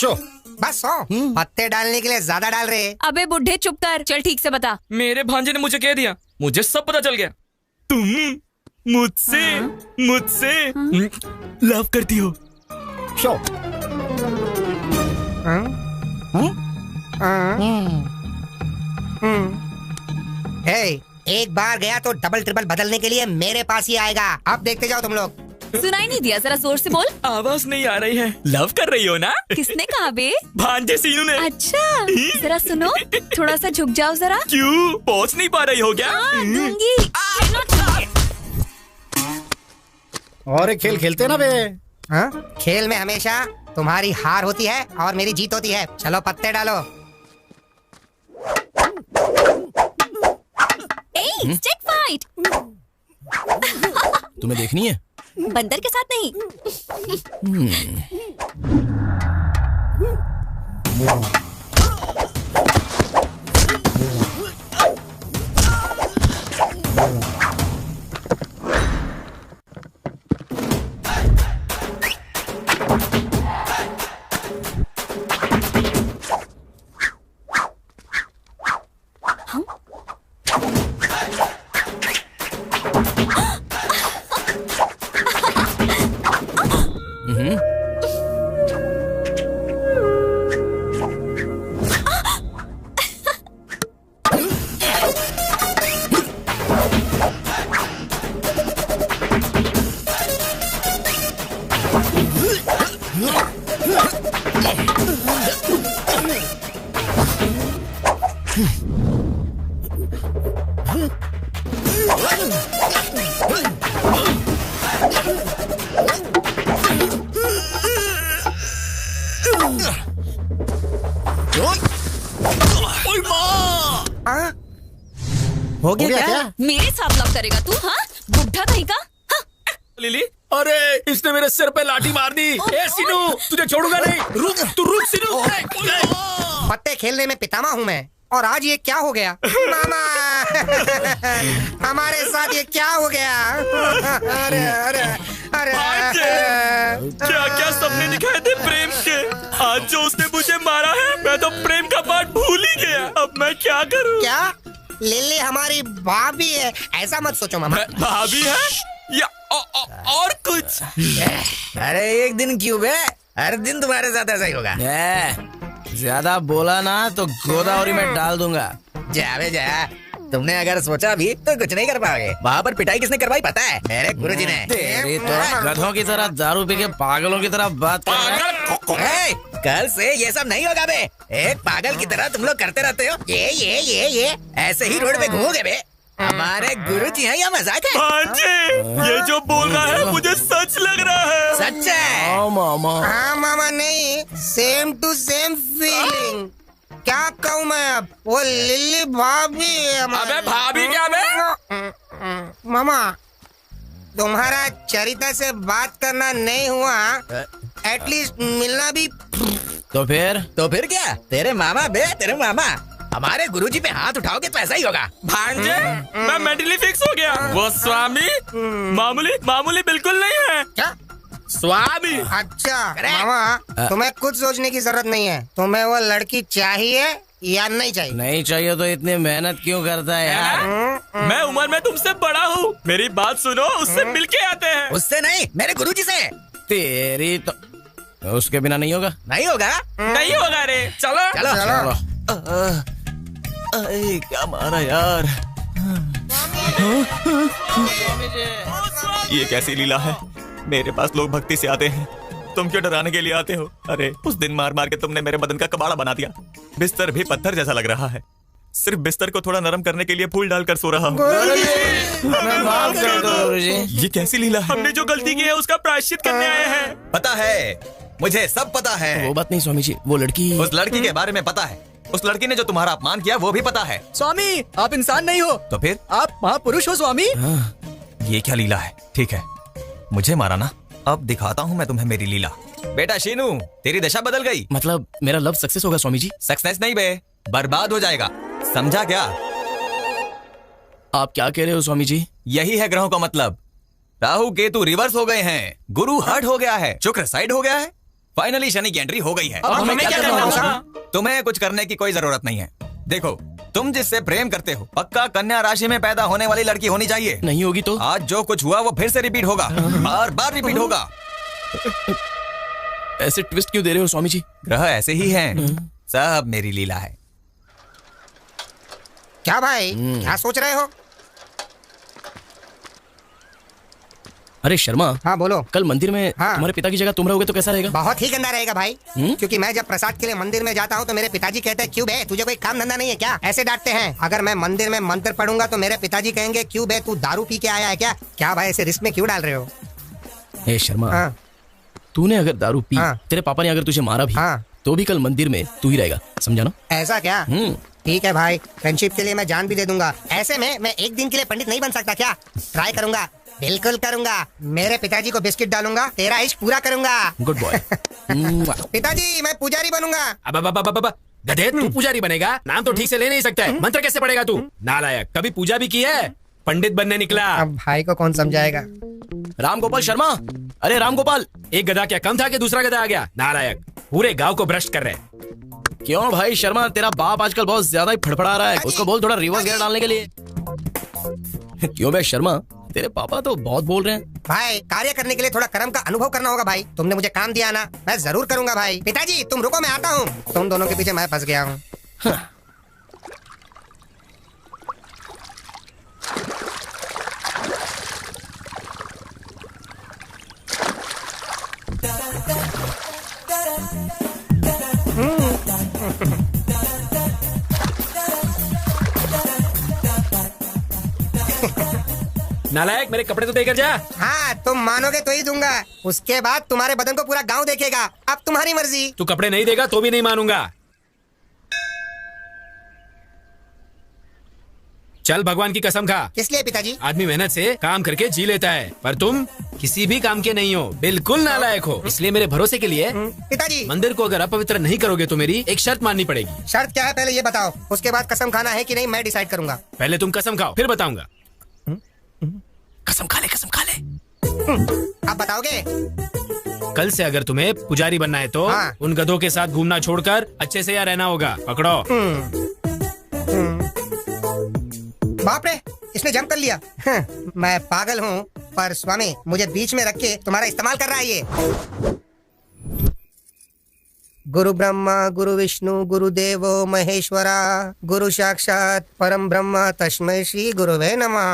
बस पत्ते डालने के लिए ज्यादा डाल रहे। अबे बुड्ढे चुप कर, चल ठीक से बता। मेरे भांजे ने मुझे कह दिया, मुझे सब पता चल गया। तुम मुझसे लव करती हो। एक बार गया तो डबल ट्रिपल बदलने के लिए मेरे पास ही आएगा। अब देखते जाओ तुम लोग। सुनाई नहीं दिया, जरा जोर से बोल। आवाज नहीं आ रही है। लव कर रही हो ना? किसने कहा बे? भांजे सीनू ने। अच्छा, जरा सुनो, थोड़ा सा झुक जाओ जरा। क्यों, पहुंच नहीं पा रही हो क्या? दूंगी। और एक खेल खेलते ना बे। हाँ? खेल में हमेशा तुम्हारी हार होती है और मेरी जीत होती है। चलो पत्ते डालो। Stick fight. तुम्हें देखनी है? बंदर के साथ नहीं। हो गया क्या? मेरे साथ लव करेगा तू? हाँ, बुढ़ा कहीं का? लिली, अरे इसने मेरे सिर पे लाठी मार दी। ए सीनू, तुझे छोड़ूंगा नहीं। रुक, तू रुक सीनू। पत्ते खेलने में पितामह हूँ मैं, और आज ये क्या हो गया? मामा हमारे साथ ये क्या हो गया? अरे अरे अरे क्या क्या सपने दिखाए थे प्रेम के। आज जो उसने मुझे मारा है, मैं तो प्रेम का पाठ भूल ही गया। अब मैं क्या करूं? क्या लिली हमारी भाभी है? ऐसा मत सोचो मामा। भाभी है या और कुछ? अरे एक दिन क्यों बे, हर दिन तुम्हारे साथ ऐसा ही होगा। ज्यादा बोला ना तो गोदावरी में डाल दूंगा। जा बे जा, तुमने अगर सोचा भी तो कुछ नहीं कर पाओगे। वहाँ पर पिटाई किसने करवाई पता है? मेरे गुरुजी ने। तेरी तो गधों की तरह दारू पी के पागलों की तरह बात कर रहे हैं। कल से ये सब नहीं होगा बे। एक पागल की तरह तुम लोग करते रहते हो। ये ऐसे ही रोड पे घूमोगे बे। हमारे गुरुजी हैं या मजाक है? ये जो बोल रहा है मुझे सच लग रहा है। सच है? हाँ मामा। हाँ मामा, नहीं, सेम टू सेम फीलिंग। क्या कहूँ मैं अब? वो लिली भाभी है। अबे भाभी क्या बे? मामा, तुम्हारा चरिता से बात करना नहीं हुआ, एटलीस्ट मिलना भी। तो फिर क्या? तेरे मामा बे, तेरे मामा। हमारे गुरुजी पे हाथ उठाओगे तो ऐसा ही होगा। भांजे, मैं मेंटली फिक्स हो गया। वो स्वामी मामूली बिल्कुल नहीं है। क्या स्वामी? अच्छा मामा, तुम्हें कुछ सोचने की जरूरत नहीं है। तुम्हें वो लड़की चाहिए या नहीं चाहिए? नहीं चाहिए तो इतनी मेहनत क्यों करता है यार? मैं उम्र में तुमसे बड़ा हूँ, मेरी बात सुनो। उससे मिलके आते हैं। उससे नहीं, मेरे गुरुजी से। तेरी तो उसके बिना नहीं होगा। नहीं होगा रे। चलो चलो। क्या मारा यार। ये कैसी लीला है? मेरे पास लोग भक्ति से आते हैं, तुम क्यों डराने के लिए आते हो? अरे उस दिन मार मार के तुमने मेरे बदन का कबाड़ा बना दिया। बिस्तर भी पत्थर जैसा लग रहा है। सिर्फ बिस्तर को थोड़ा नरम करने के लिए फूल डालकर सो रहा हूँ। ये कैसी लीला है? हमने जो गलती की है उसका प्रायश्चित करने आए हैं। पता है, मुझे सब पता है। वो बात नहीं स्वामी जी, वो लड़की। उस लड़की के बारे में पता है। उस लड़की ने जो तुम्हारा अपमान किया वो भी पता है। स्वामी, आप इंसान नहीं हो तो फिर? आप महापुरुष हो स्वामी। ये क्या लीला है? ठीक है, मुझे मारा ना, अब दिखाता हूँ मैं तुम्हें मेरी लीला। बेटा शीनू, तेरी दशा बदल गई। मतलब मेरा लव सक्सेस होगा स्वामी जी? सक्सेस नहीं बे, बर्बाद हो जाएगा। समझा क्या? आप क्या कह रहे हो स्वामी जी? यही है ग्रहों का मतलब। राहु केतु रिवर्स हो गए हैं, गुरु हर्ट हो गया है, शुक्र साइड हो गया है, फाइनली शनि की एंट्री हो गई है। अब हमें क्या करना होगा? तुम्हें कुछ करने की कोई जरूरत नहीं है। देखो, तुम जिससे प्रेम करते हो पक्का कन्या राशि में पैदा होने वाली लड़की होनी चाहिए। नहीं होगी तो? आज जो कुछ हुआ वो फिर से रिपीट होगा, बार बार रिपीट होगा। ऐसे ट्विस्ट क्यों दे रहे हो स्वामी जी? ग्रह ऐसे ही हैं, सब मेरी लीला है। क्या भाई, क्या सोच रहे हो? अरे शर्मा। हाँ बोलो। कल मंदिर में तुम्हारे पिता की जगह तुम रहोगे तो कैसा रहेगा? बहुत ही गंदा रहेगा भाई। क्योंकि मैं जब प्रसाद के लिए मंदिर में जाता हूँ तो मेरे पिताजी कहते हैं, क्यों बे, तुझे कोई काम धंधा नहीं है क्या? ऐसे डांटते हैं। अगर मैं मंदिर में मंत्र पढ़ूंगा तो मेरे पिताजी कहेंगे, क्यों बे, तू दारू पी के आया है क्या? क्या भाई, ऐसे रिस्क में क्यों डाल रहे हो? ए शर्मा, तूने अगर दारू पी, तेरे पापा ने अगर तुझे मारा भी, तो भी कल मंदिर में तू ही रहेगा, समझा ना? ऐसा क्या? ठीक है भाई, फ्रेंडशिप के लिए मैं जान भी दे दूंगा। ऐसे में मैं एक दिन के लिए पंडित नहीं बन सकता क्या? ट्राई करूंगा, बिल्कुल करूंगा। मेरे पिताजी को बिस्किट डालूंगा, तेरा इश्क पूरा करूंगा। Good boy. पिताजी, मैं पुजारी बनूंगा। अब गधे, तू पुजारी बनेगा? नाम तो ठीक से ले नहीं सकता है, मंत्र कैसे पढ़ेगा तू? नालायक, कभी पूजा भी की है? पंडित बनने निकला। अब भाई को कौन समझाएगा? रामगोपाल शर्मा, अरे रामगोपाल, एक गधा क्या कम था कि दूसरा गधा आ गया? नालायक, पूरे गांव को भ्रष्ट कर रहे। क्यों भाई शर्मा, तेरा बाप आजकल बहुत ज्यादा ही फड़फड़ा रहा है, उसको बोल थोड़ा रिवर्स गियर डालने के लिए। क्यों भाई शर्मा, तेरे पापा तो बहुत बोल रहे हैं। भाई, कार्य करने के लिए थोड़ा कर्म का अनुभव करना होगा भाई। तुमने मुझे काम दिया ना, मैं जरूर करूंगा भाई। पिताजी तुम रुको, मैं आता हूँ। तुम दोनों के पीछे मैं फंस गया हूँ। नालायक, मेरे कपड़े तो देकर जा। हाँ, तुम मानोगे तो ही दूंगा। उसके बाद तुम्हारे बदन को पूरा गांव देखेगा। अब तुम्हारी मर्जी। तू कपड़े नहीं देगा तो भी नहीं मानूंगा। चल भगवान की कसम खा। किस लिए पिताजी? आदमी मेहनत से काम करके जी लेता है, पर तुम किसी भी काम के नहीं हो, बिल्कुल नालायक हो। इसलिए मेरे भरोसे के लिए पिताजी, मंदिर को अगर अपवित्र नहीं करोगे तो मेरी एक शर्त माननी पड़ेगी। शर्त क्या है पहले ये बताओ, उसके बाद कसम खाना है कि नहीं मैं डिसाइड करूंगा। पहले तुम कसम खाओ, फिर बताऊंगा। कसम खा ले, कसम खा ले। अब बताओगे? कल से अगर तुम्हें पुजारी बनना है तो हाँ। उन गधों के साथ घूमना छोड़कर अच्छे से यहाँ रहना होगा। पकड़ो। बाप रे, इसने जम कर लिया। मैं पागल हूँ, पर स्वामी मुझे बीच में रख के तुम्हारा इस्तेमाल कर रहा है ये। गुरु ब्रह्मा गुरु विष्णु गुरुदेवो महेश्वरा गुरु साक्षात परम ब्रह्म तस्मै श्री गुरुवे नमः।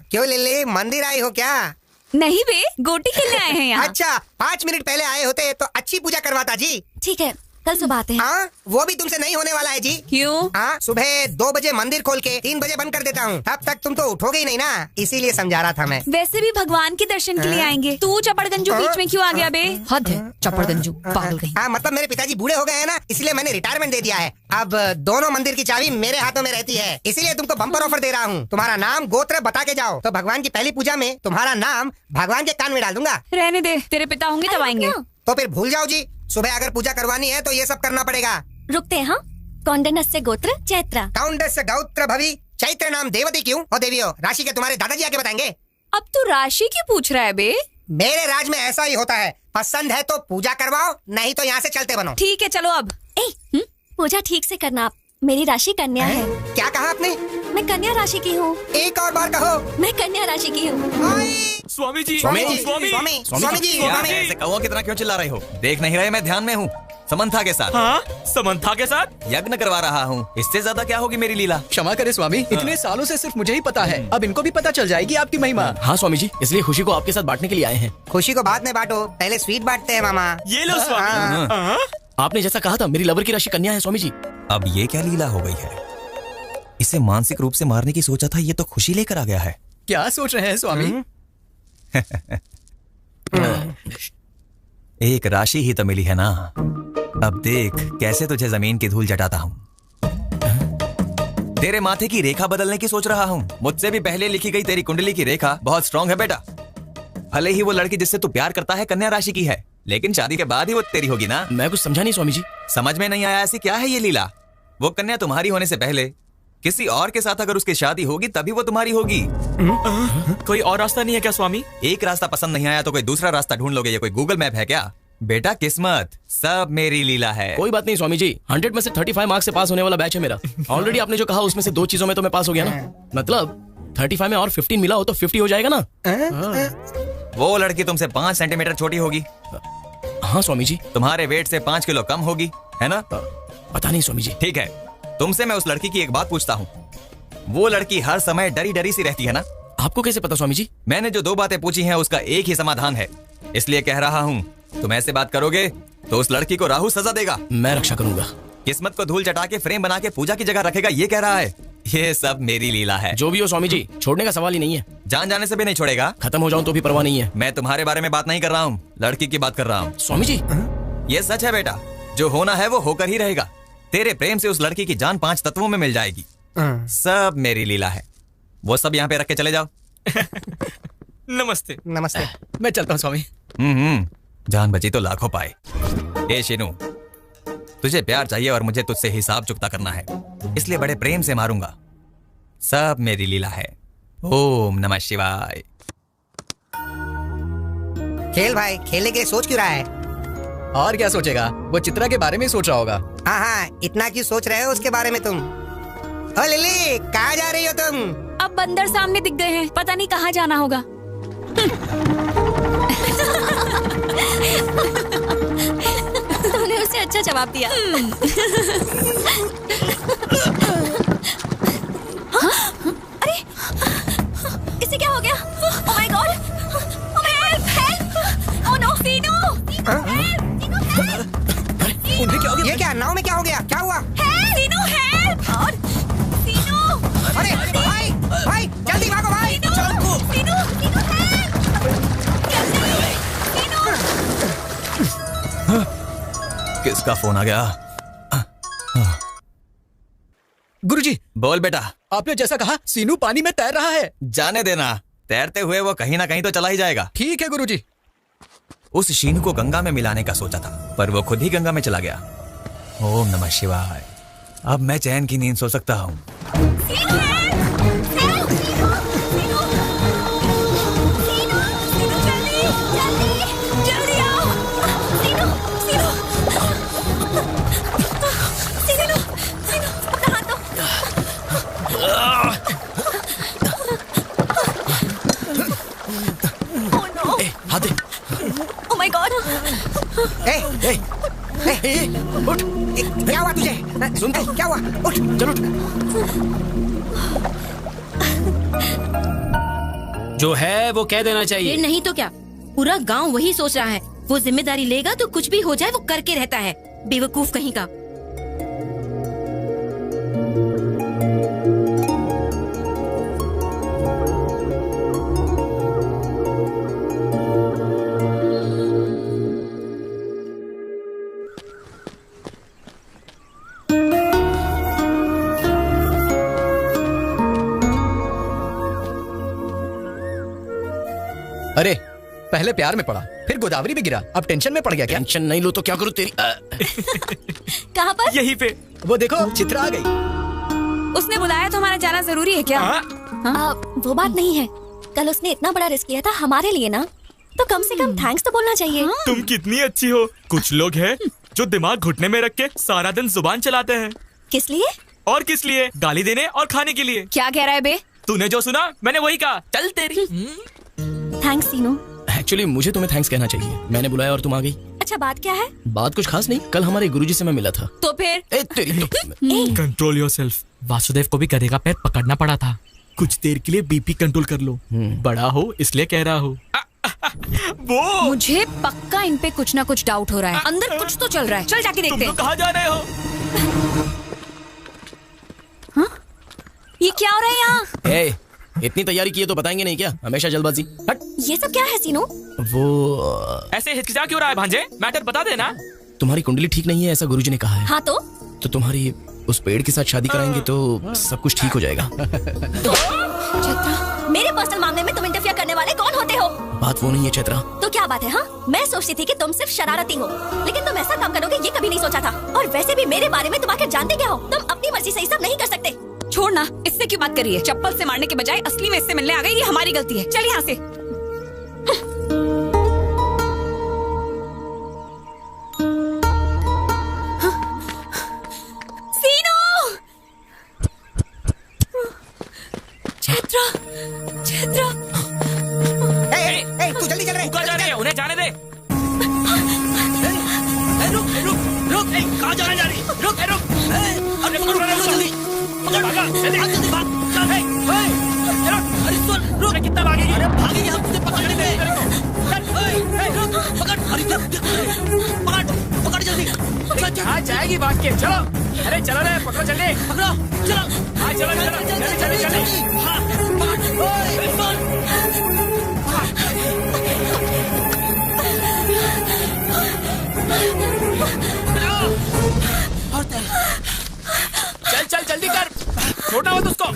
क्यों लिल्ली, मंदिर आई हो क्या? नहीं बे, गोटी खेलने आए हैं यहाँ। अच्छा, 5 मिनट पहले आए होते तो अच्छी पूजा करवाता जी। ठीक है, कल सुबह आते हैं। हाँ, वो भी तुमसे नहीं होने वाला है जी। क्यों? हाँ, सुबह 2 बजे मंदिर खोल के 3 बजे बंद कर देता हूँ। तब तक तुम तो उठोगे ही नहीं ना, इसीलिए समझा रहा था मैं। वैसे भी भगवान के दर्शन के लिए आएंगे। तू चपड़गंजू बीच में क्यों आ गया बे? हद है, चपड़गंजू पागल कहीं। हाँ, मतलब मेरे पिताजी बूढ़े हो गए हैं ना, इसलिए मैंने रिटायरमेंट दे दिया है। अब दोनों मंदिर की चाबी मेरे हाथों में रहती है, इसीलिए तुमको बम्पर ऑफर दे रहा हूँ। तुम्हारा नाम गोत्र बता के जाओ तो भगवान की पहली पूजा में तुम्हारा नाम भगवान के कान में डाल दूंगा। रहने दे, तेरे पिता होंगे तब आएंगे। तो फिर भूल जाओ जी, सुबह अगर पूजा करवानी है तो ये सब करना पड़ेगा। रुकते हैं। हाँ, कौंडन्यस्य से गोत्र चैत्र। कौंडन्यस्य गौत्र भवि चैत्र नाम देवती क्यों? और देवियों, राशि के तुम्हारे दादाजी आके बताएंगे। अब तू राशि क्यों पूछ रहा है बे? मेरे राज में ऐसा ही होता है, पसंद है तो पूजा करवाओ, नहीं तो यहाँ से चलते बनो। ठीक है, चलो अब। पूजा ठीक से करना आप। मेरी राशि कन्या है। क्या कहा आपने? मैं कन्या राशि की हूँ। एक और बार कहो। मैं कन्या राशि की हूँ। स्वामी जी, स्वामी जी, स्वामी, स्वामी, स्वामी जी, क्या है? ऐसे कौओं की तरह क्यों चिल्ला रहे हो? देख नहीं रहे मैं ध्यान में हूँ, समंथा के साथ। हाँ, समंथा के साथ यज्ञ करवा रहा हूँ। इससे ज्यादा क्या होगी मेरी लीला? क्षमा करे स्वामी, इतने सालों से सिर्फ मुझे ही पता है, अब इनको भी पता चल जाएगी आपकी महिमा। हाँ स्वामी जी, इसलिए खुशी को आपके साथ बांटने के लिए आए हैं। खुशी को बाद में बांटो, पहले स्वीट बांटते हैं मामा। ये लो स्वामी। आपने जैसा कहा था, मेरी लवर की राशि कन्या है स्वामी जी। अब ये क्या लीला हो गई है? इसे मानसिक रूप से मारने की सोचा था, ये तो खुशी लेकर आ गया है। क्या सोच रहे हैं स्वामी? एक राशि ही तो मिली है ना, अब देख कैसे तुझे जमीन की धूल जटाता हूँ। तेरे माथे की रेखा बदलने की सोच रहा हूँ। मुझसे भी पहले लिखी गई तेरी कुंडली की रेखा बहुत स्ट्रांग है बेटा। भले ही वो लड़की जिससे तू प्यार करता है कन्या राशि की है, लेकिन शादी के बाद ही वो तेरी होगी ना। मैं कुछ समझा नहीं स्वामी जी। समझ में नहीं आया? ऐसी क्या है ये लीला? वो कन्या तुम्हारी होने से पहले किसी और के साथ अगर उसकी शादी होगी तभी वो तुम्हारी होगी। कोई और रास्ता नहीं है क्या स्वामी? एक रास्ता पसंद नहीं आया तो कोई दूसरा रास्ता ढूंढ लोगे, ये कोई गूगल मैप है क्या? बेटा किस्मत, सब मेरी लीला है। कोई बात नहीं स्वामी जी, 100 में से 35 मार्क्स से पास होने वाला बैच है मेरा। ऑलरेडी आपने जो कहा उसमें से 2 चीजों में तो मैं पास हो गया ना। मतलब 35 में और 15 मिला हो तो 50 हो जाएगा ना। वो लड़की तुमसे 5 सेंटीमीटर छोटी होगी। हाँ स्वामी जी। तुम्हारे वेट से 5 किलो कम होगी, है ना? पता नहीं स्वामी जी। ठीक है, तुमसे मैं उस लड़की की एक बात पूछता हूँ। वो लड़की हर समय डरी डरी सी रहती है ना? आपको कैसे पता स्वामी जी? मैंने जो 2 बातें पूछी हैं उसका एक ही समाधान है, इसलिए कह रहा हूँ तुम ऐसे बात करोगे तो उस लड़की को राहु सजा देगा। मैं रक्षा करूंगा। किस्मत को धूल चटा के फ्रेम बना के पूजा की जगह रखेगा, ये कह रहा है। ये सब मेरी लीला है। जो भी हो स्वामी जी, छोड़ने का सवाल ही नहीं है। जान जाने से भी नहीं छोड़ेगा? खत्म हो जाऊं तो भी परवाह नहीं है। मैं तुम्हारे बारे में बात नहीं कर रहा हूँ, लड़की की बात कर रहा हूँ। स्वामी जी ये सच है बेटा, जो होना है वो होकर ही रहेगा। तेरे प्रेम से उस लड़की की जान 5 तत्वों में मिल जाएगी। सब मेरी लीला है। वो सब यहाँ पे रख के चले जाओ। नमस्ते। नमस्ते। मैं चलता हूँ स्वामी। जान बची तो लाखों पाए। ए शिनू, तुझे प्यार चाहिए और मुझे तुझसे हिसाब चुकता करना है, इसलिए बड़े प्रेम से मारूंगा। सब मेरी लीला है। ओम नमः शिवाय। खेल भाई, खेलने के लिए सोच क्यों रहा है? और क्या सोचेगा, वो चित्रा के बारे में सोच रहा होगा। हाँ हाँ, इतना क्यों सोच रहे हो उसके बारे में तुम? ओ लिली, कहाँ जा रही हो तुम? अब बंदर सामने दिख गए हैं, पता नहीं कहाँ जाना होगा। तुमने उसे अच्छा जवाब दिया। अरे, इसे क्या हो गया? Oh my God! Help! Oh no! सीनू! उन्हें क्या हो गया? ये क्या, नाव में क्या हो गया? क्या हुआ? सीनू, help! और सीनू! अरे भाई, भाई जल्दी भागो भाई! किसका फोन आ गया? गुरुजी। बोल बेटा। आपने जैसा कहा सीनू पानी में तैर रहा है। जाने देना, तैरते हुए वो कहीं ना कहीं तो चला ही जाएगा। ठीक है गुरुजी। उस शीनू को गंगा में मिलाने का सोचा था, पर वो खुद ही गंगा में चला गया। ओम नमः शिवाय। अब मैं चैन की नींद सो सकता हूँ। उठ। क्या हुआ तुझे? सुन तो, क्या हुआ? उठ, चल उठ। जो है वो कह देना चाहिए। फिर नहीं तो क्या, पूरा गांव वही सोच रहा है। वो जिम्मेदारी लेगा तो कुछ भी हो जाए वो करके रहता है, बेवकूफ कहीं का। अरे पहले प्यार में पड़ा, फिर गोदावरी में गिरा, अब टेंशन में पड़ गया क्या? टेंशन नहीं लो तो क्या करूं तेरी? कहाँ पर? यहीं पे। वो देखो चित्रा आ गई। उसने बुलाया तो हमारा जाना जरूरी है क्या? वो बात नहीं है, कल उसने इतना बड़ा रिस्क लिया था हमारे लिए ना, तो कम से कम थैंक्स तो बोलना चाहिए। तुम कितनी अच्छी हो। कुछ लोग हैं जो दिमाग घुटने में रख के सारा दिन जुबान चलाते हैं। किस लिए? और किस लिए? गाली देने और खाने के लिए। क्या कह रहा है बे? तूने जो सुना मैंने वही कहा। चल तेरी। थैंक्स सीनू। एक्चुअली मुझे तुम्हें थैंक्स कहना चाहिए, मैंने बुलाया और तुम आ गई। अच्छा बात क्या है? बात कुछ खास नहीं, कल हमारे गुरुजी से मैं मिला था। तो फिर? Control yourself. वासुदेव को भी गधे का पैर पकड़ना पड़ा था। कुछ देर के लिए बीपी कंट्रोल कर लो। बड़ा हो इसलिए कह रहा हो। वो मुझे पक्का इन पे कुछ ना कुछ डाउट हो रहा है। अंदर कुछ तो चल रहा है। चल जाके देखते हैं। तुम कहाँ जा रहे हो? हाँ? ये क्या हो रहा है यहाँ? इतनी तैयारी की है तो बताएंगे नहीं क्या? हमेशा जल्दबाजी। हट। ये सब क्या है सीनू? वो ऐसे हिचकिचा क्यों रहा है भांजे? मैटर बता देना। तुम्हारी कुंडली ठीक नहीं है ऐसा गुरुजी ने कहा है। हाँ तो तुम्हारी उस पेड़ के साथ शादी कराएंगे तो सब कुछ ठीक हो जाएगा। चैत्रा, मेरे पर्सनल मामले में तुम इंटरफियर करने वाले कौन होते हो? बात वो नहीं है चैत्रा। तो क्या बात है? हाँ, मैं सोचती थी कि तुम सिर्फ शरारती हो, लेकिन तुम ऐसा काम करोगे ये कभी नहीं सोचा था। और वैसे भी मेरे बारे में तुम आखिर जानते क्या हो? तुम अपनी मर्जी से ये सब नहीं कर सकते। छोड़ना, इससे क्यों बात करिए? चप्पल से मारने के बजाय असली में इससे मिलने आ गई, ये हमारी गलती है। चल यहाँ से। सीनू! चैत्रा, चैत्रा। तू जल्दी चल रहे। कहाँ जा रहे हैं? उन्हें जाने दे। रुक रुक रुक। कहाँ जा रही? रुक रुक। अरे पकड़ जल्दी। जल्दी भाग। चल अरे सुन रुक। कितना भागेगी? अरे भागेगी हम तुझे पकड़ने में। रुक पकड़। पकड़ जल्दी। हाँ जाएगी भाग के। चलो अरे चलो रे, पकड़ो जल्दी। पकड़ो चलो। हाँ चलो जल्दी जल्दी। हाँ चल चल जल्दी कर, छोटा मत उसको।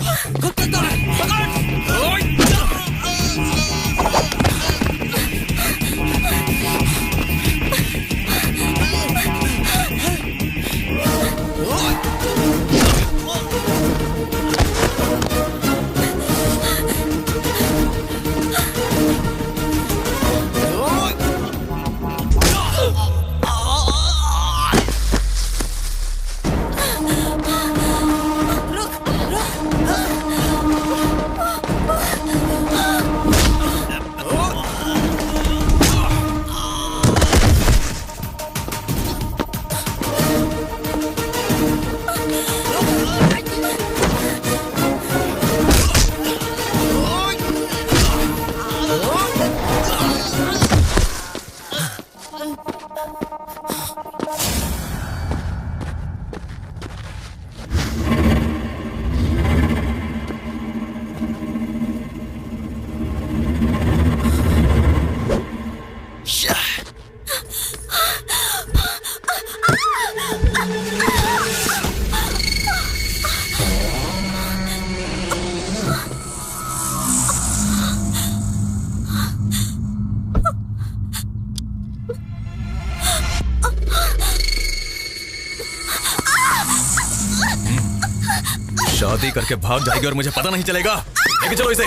शादी करके भाग जाएगी और मुझे पता नहीं चलेगा। लेके चलो इसे।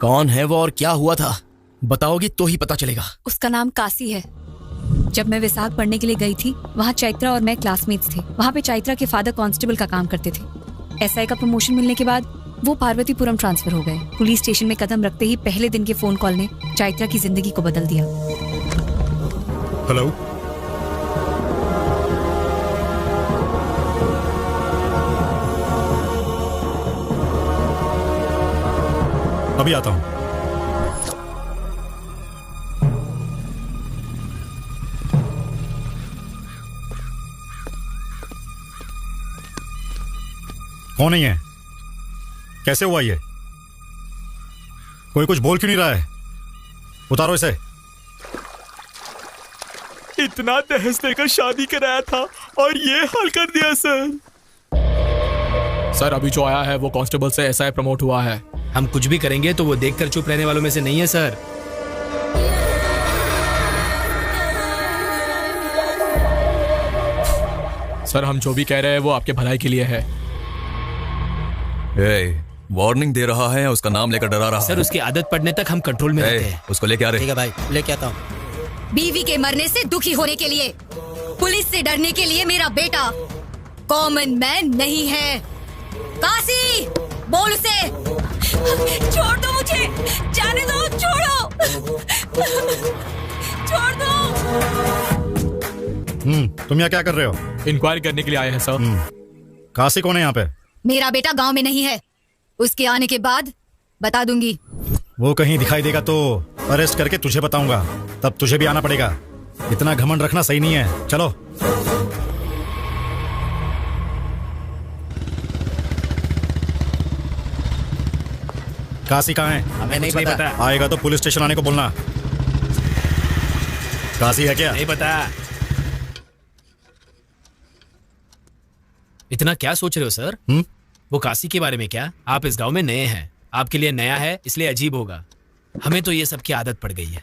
कौन है वो और क्या हुआ था? बताओगी तो ही पता चलेगा। उसका नाम काशी है। जब मैं विशाख पढ़ने के लिए गई थी, वहाँ चैत्रा और मैं क्लासमेट्स थे। वहाँ पे चैत्रा के फादर कांस्टेबल का काम करते थे। एसआई का प्रमोशन मिलने के बाद वो पार्वतीपुरम ट्रांसफर हो गए। पुलिस स्टेशन में कदम रखते ही पहले दिन के फोन कॉल ने चैत्रा की जिंदगी को बदल दिया। हेलो, अभी आता हूं। कौन नहीं है? कैसे हुआ ये? कोई कुछ बोल क्यों नहीं रहा है? उतारो इसे। इतना दहेज देकर शादी कराया था और ये हाल कर दिया सर। सर अभी जो आया है वो कांस्टेबल से एसआई प्रमोट हुआ है। हम कुछ भी करेंगे तो वो देखकर चुप रहने वालों में से नहीं है सर। सर हम जो भी कह रहे हैं वो आपके भलाई के लिए है। वार्निंग दे रहा है, उसका नाम लेकर डरा रहा है। सर उसकी आदत पड़ने तक हम कंट्रोल में रहते हैं। उसको लेके आ रहे। ठीक है भाई, लेके आता हूँ। बीवी के मरने से दुखी होने के लिए, पुलिस से डरने के लिए मेरा बेटा कॉमन मैन नहीं है। काशी, बोल उसे। छोड़ दो मुझे, जाने दो, छोड़ो, छोड़ दो। तुम यहाँ क्या कर रहे हो? इंक्वायरी करने के लिए आए हैं सर। काशी कौन है यहाँ पे? मेरा बेटा गांव में नहीं है, उसके आने के बाद बता दूंगी। वो कहीं दिखाई देगा तो अरेस्ट करके तुझे बताऊंगा, तब तुझे भी आना पड़ेगा। इतना घमंड रखना सही नहीं है। चलो। काशी कहाँ है? हमें नहीं पता। आएगा तो पुलिस स्टेशन आने को बोलना। काशी है क्या? नहीं पता। इतना क्या सोच रहे हो सर? वो काशी के बारे में क्या? आप इस गांव में नए हैं, आपके लिए नया है इसलिए अजीब होगा। हमें तो ये सब की आदत पड़ गई है।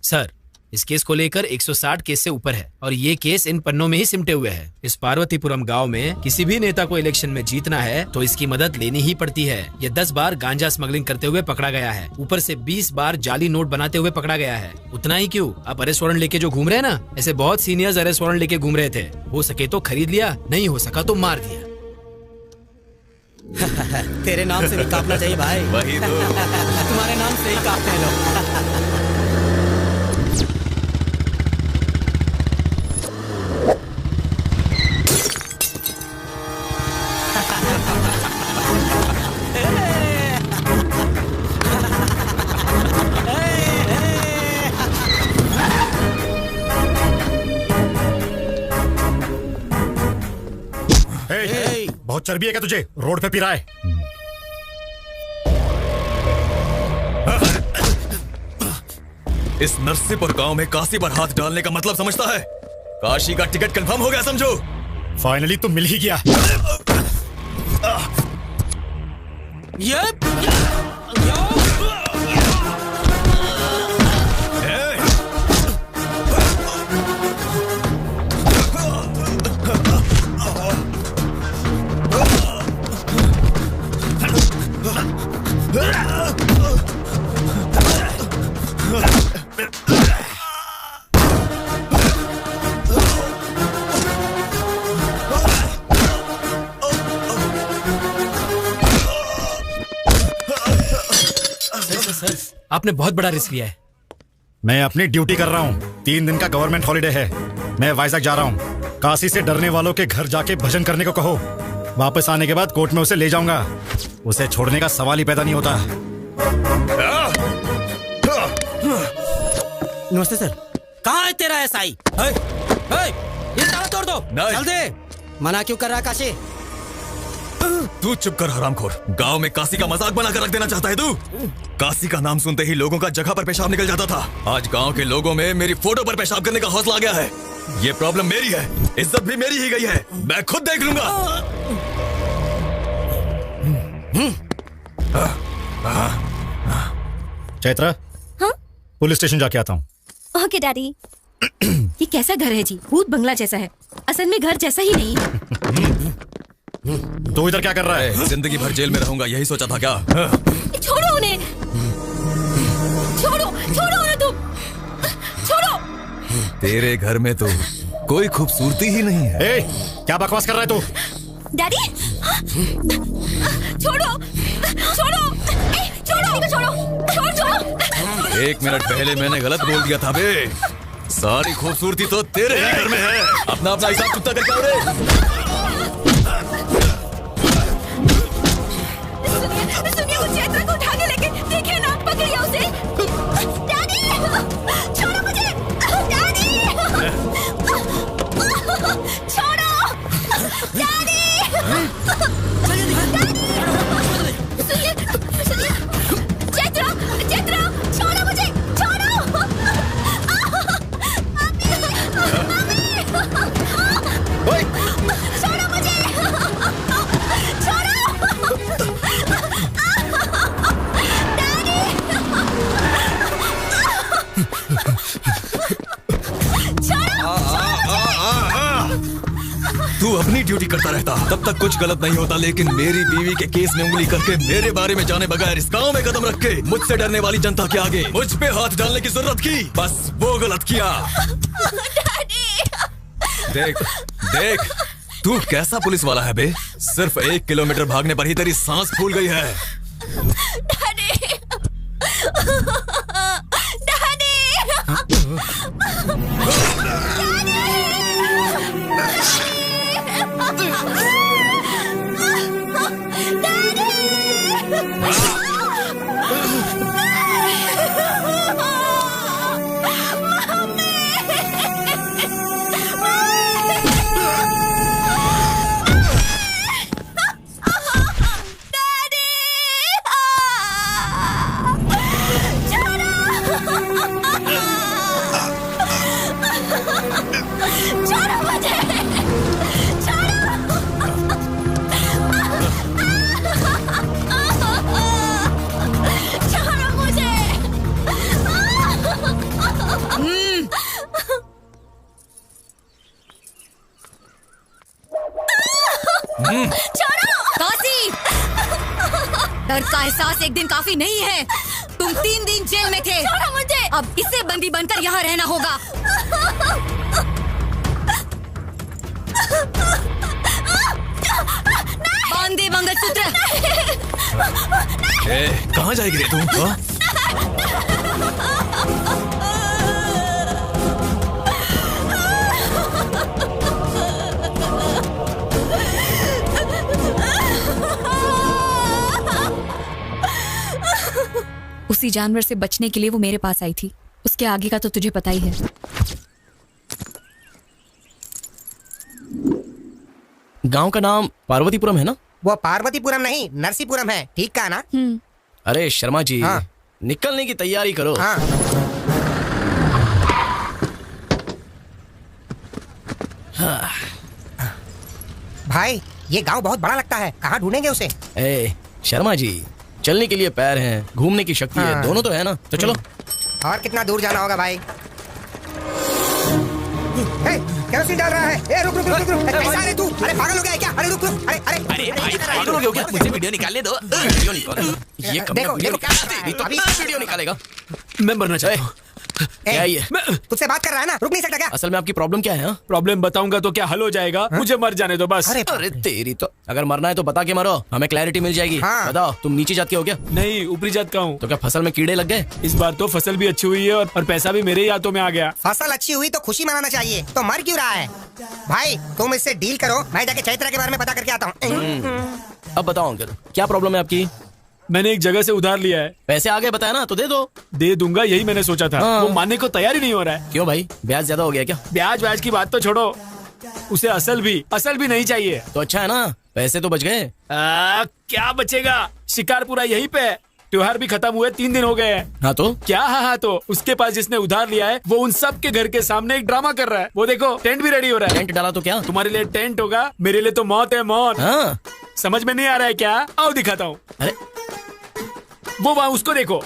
सर इस केस को लेकर 160 केस से ऊपर है और ये केस इन पन्नों में ही सिमटे हुए है। इस पार्वतीपुरम गांव में किसी भी नेता को इलेक्शन में जीतना है तो इसकी मदद लेनी ही पड़ती है। ये 10 बार गांजा स्मगलिंग करते हुए पकड़ा गया है, ऊपर से 20 बार जाली नोट बनाते हुए पकड़ा गया है। उतना ही क्यों, आप अरेस्ट वारंट लेके जो घूम रहे हैं ना, ऐसे बहुत सीनियर्स अरेस्ट वारंट लेके घूम रहे थे। हो सके तो खरीद लिया, नहीं हो सका तो मार दिया। तेरे नाम से भी कांपना चाहिए भाई। वही तो। तुम्हारे नाम से ही कांपते हैं लोग। बहुत चर्बी है क्या तुझे? रोड पे पी रहा है। इस नरसिंहपुर गांव में काशी पर हाथ डालने का मतलब समझता है? काशी का टिकट कंफर्म हो गया समझो। फाइनली तो मिल ही गया। आपने बहुत बड़ा रिस्क लिया है। मैं अपनी ड्यूटी कर रहा हूँ। 3 दिन का गवर्नमेंट हॉलिडे है। मैं वाइजैक जा रहा हूँ। काशी से डरने वालों के घर जाके भजन करने को कहो। वापस आने के बाद कोर्ट में उसे ले जाऊंगा। उसे छोड़ने का सवाल ही पैदा नहीं होता। नमस्ते सर। कहाँ है तेरा एसआई? ये ताला तोड़ दो। चल दे। मना क्यों कर रहा काशी? तू चुप कर हरामखोर। गांव में काशी का मजाक बनाकर रख देना चाहता है तू? काशी का नाम सुनते ही लोगों का जगह पर पेशाब निकल जाता था। आज गांव के लोगों में मेरी फोटो पर पेशाब करने का हौसला आ गया है। ये प्रॉब्लम मेरी है, इज्जत भी मेरी ही गई है। मैं खुद देख लूंगा। चैत्रा, हाँ? पुलिस स्टेशन जाके आता हूँ। Okay daddy. ये कैसा घर है जी? भूत बंगला जैसा है, असल में घर जैसा ही नहीं है। तू इधर क्या कर रहा है? जिंदगी भर जेल में रहूंगा यही सोचा था क्या? छोड़ो उन्हें, छोड़ो छोड़ो उन्हें, तुम छोड़ो। तेरे घर में तो कोई खूबसूरती ही नहीं है। ए, क्या बकवास कर रहा है तू? डैडी छोड़ो छोड़ो, छोड़ो छोड़ो छोड़ो। 1 मिनट पहले मैंने गलत बोल दिया था बे। सारी खूबसूरती तो तेरे ही घर में है। अपना अपना हिसाब चुकता करके आओ रे। सुनिए, वो चैत्रा को उठा के लेके देखिए ना, पकड़िए उसे। डैडी छोड़ो मुझे, डैडी छोड़ो, डैडी। सुनिए सुनिए, चैत्रा चैत्रा छोड़ो मुझे, छोड़ो। छोड़ो मुझे, छोड़ो। तू अपनी ड्यूटी करता रहता, तब तक कुछ गलत नहीं होता, लेकिन मेरी बीवी के केस में उंगली करके मेरे बारे में जाने बगैर इस गांव में कदम रख के मुझसे डरने वाली जनता के आगे मुझ पे हाथ डालने की जरूरत की, बस वो गलत किया। देख देख, तू कैसा पुलिस वाला है बे? सिर्फ 1 किलोमीटर भागने पर ही तेरी सांस फूल गई है। काशी, डर का एहसास एक दिन काफी नहीं है। तुम 3 दिन जेल में थे, मुझे अब इससे बंदी बनकर यहाँ रहना होगा। बांध दे मंगलसूत्र। कहाँ जाएगी रे तू? हाँ? उसी जानवर से बचने के लिए वो मेरे पास आई थी, उसके आगे का तो तुझे पता ही है। गांव का नाम पार्वतीपुरम है ना? वो पार्वतीपुरम नहीं, नरसीपुरम है, ठीक कहा ना? अरे शर्मा जी, हाँ। निकलने की तैयारी करो। हाँ। हाँ। भाई, ये गांव बहुत बड़ा लगता है, कहाँ ढूंढेंगे उसे? ए शर्मा जी, चलने के लिए पैर हैं, घूमने की शक्ति है, दोनों तो है ना, तो चलो। और कितना दूर जाना होगा भाई? केरोसिन डाल रहा है। ए, रुक रुक रुक रुक, रुक। कैसा है तू? अरे पागल हो गया है क्या? अरे रुक रुक, अरे अरे अरे भाई पागल हो गया क्या? मुझे वीडियो निकालने दो। वीडियो निकालो। ये कब देखो, वीडियो देखो, निकालते? तो अभी वीडियो निकालेगा। मैं मरना चाहता हूँ। क्या ये? तुझसे बात कर रहा है ना, रुक नहीं सकता क्या? असल में आपकी प्रॉब्लम क्या है? प्रॉब्लम बताऊंगा तो क्या हल हो जाएगा? मुझे मर जाने दो बस। अरे तेरी तो, अगर मरना है तो बता के मरो, हमें क्लैरिटी मिल जाएगी। बताओ, तुम नीचे जात के हो क्या? नहीं, ऊपरी जात का हूँ। तो क्या फसल में कीड़े लग गए? इस बार तो फसल भी अच्छी हुई है और पैसा भी मेरे ही हाथों में आ गया। फसल अच्छी हुई तो खुशी मनाना चाहिए, तो मर क्यों रहा है? भाई तुम इससे डील करो, मैं जाके चैत्रा के बारे में पता करके आता हूँ। अब बताओ अंकल, क्या प्रॉब्लम है आपकी? मैंने एक जगह से उधार लिया है। पैसे आगे बताया ना, तो दे दो। दे दूंगा, यही मैंने सोचा था। वो मानने को तैयार ही नहीं हो रहा है। क्यों भाई, ब्याज ज्यादा हो गया क्या? ब्याज की बात तो छोड़ो, उसे असल भी नहीं चाहिए। तो अच्छा है ना, पैसे तो बच गए। क्या बचेगा, शिकार पूरा यहीं पे है। त्योहार भी खत्म हुए 3 दिन हो गए हैं। हाँ तो क्या? हाँ तो उसके पास जिसने उधार लिया है वो उन सब के घर के सामने एक ड्रामा कर रहा है। वो देखो, टेंट भी रेडी हो रहा है। टेंट डाला तो क्या? तुम्हारे लिए टेंट होगा, मेरे लिए तो मौत है, मौत। हाँ, समझ में नहीं आ रहा है क्या? आओ दिखाता हूँ। अरे वो वहाँ उसको देखो,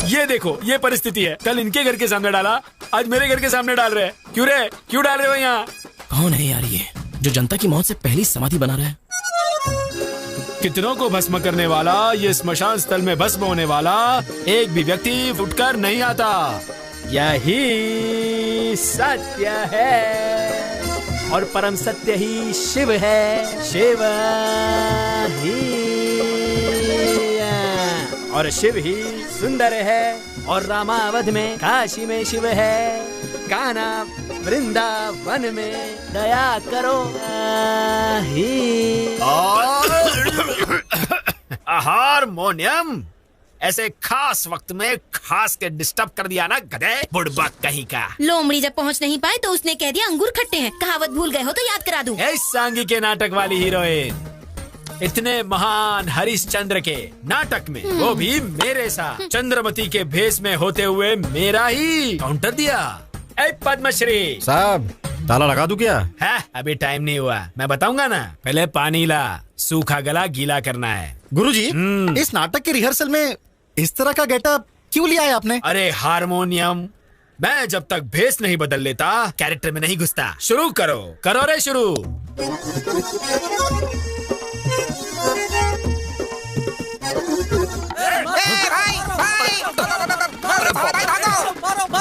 ये देखो, ये परिस्थिति है। कल इनके घर के सामने डाला, आज मेरे घर के सामने डाल रहे हैं। क्यों रे, क्यों डाल रहे हो यहाँ? कौन है यार ये जो जनता की मौत से पहली समाधि बना रहा है? कितनों को भस्म करने वाला, ये स्मशान स्थल में भस्म होने वाला एक भी व्यक्ति फुटकर नहीं आता। यही सत्य है और परम सत्य ही शिव है। शिव ही और शिव ही सुंदर है और रामावध में काशी में शिव है। कान्हा वृंदावन में दया करो ही। हारमोनियम ऐसे खास वक्त में खास के डिस्टर्ब कर दिया ना गधे, बुड़बक कहीं का। लोमड़ी जब पहुंच नहीं पाए तो उसने कह दिया अंगूर खट्टे हैं। कहावत भूल गए हो तो याद करा दूं। इस सांगी के नाटक वाली हीरोइन, इतने महान हरिश्चंद्र के नाटक में वो भी मेरे साथ चंद्रमती के भेष में होते हुए मेरा ही काउंटर दिया। ए पद्मश्री साहब, ताला लगा दूं क्या? है अभी टाइम नहीं हुआ, मैं बताऊंगा ना। पहले पानी ला, सूखा गला गीला करना है। गुरुजी, इस नाटक के रिहर्सल में इस तरह का गेटअप क्यों लिया है आपने? अरे हारमोनियम, मैं जब तक भेष नहीं बदल लेता कैरेक्टर में नहीं घुसता। शुरू करो, करो रे शुरू।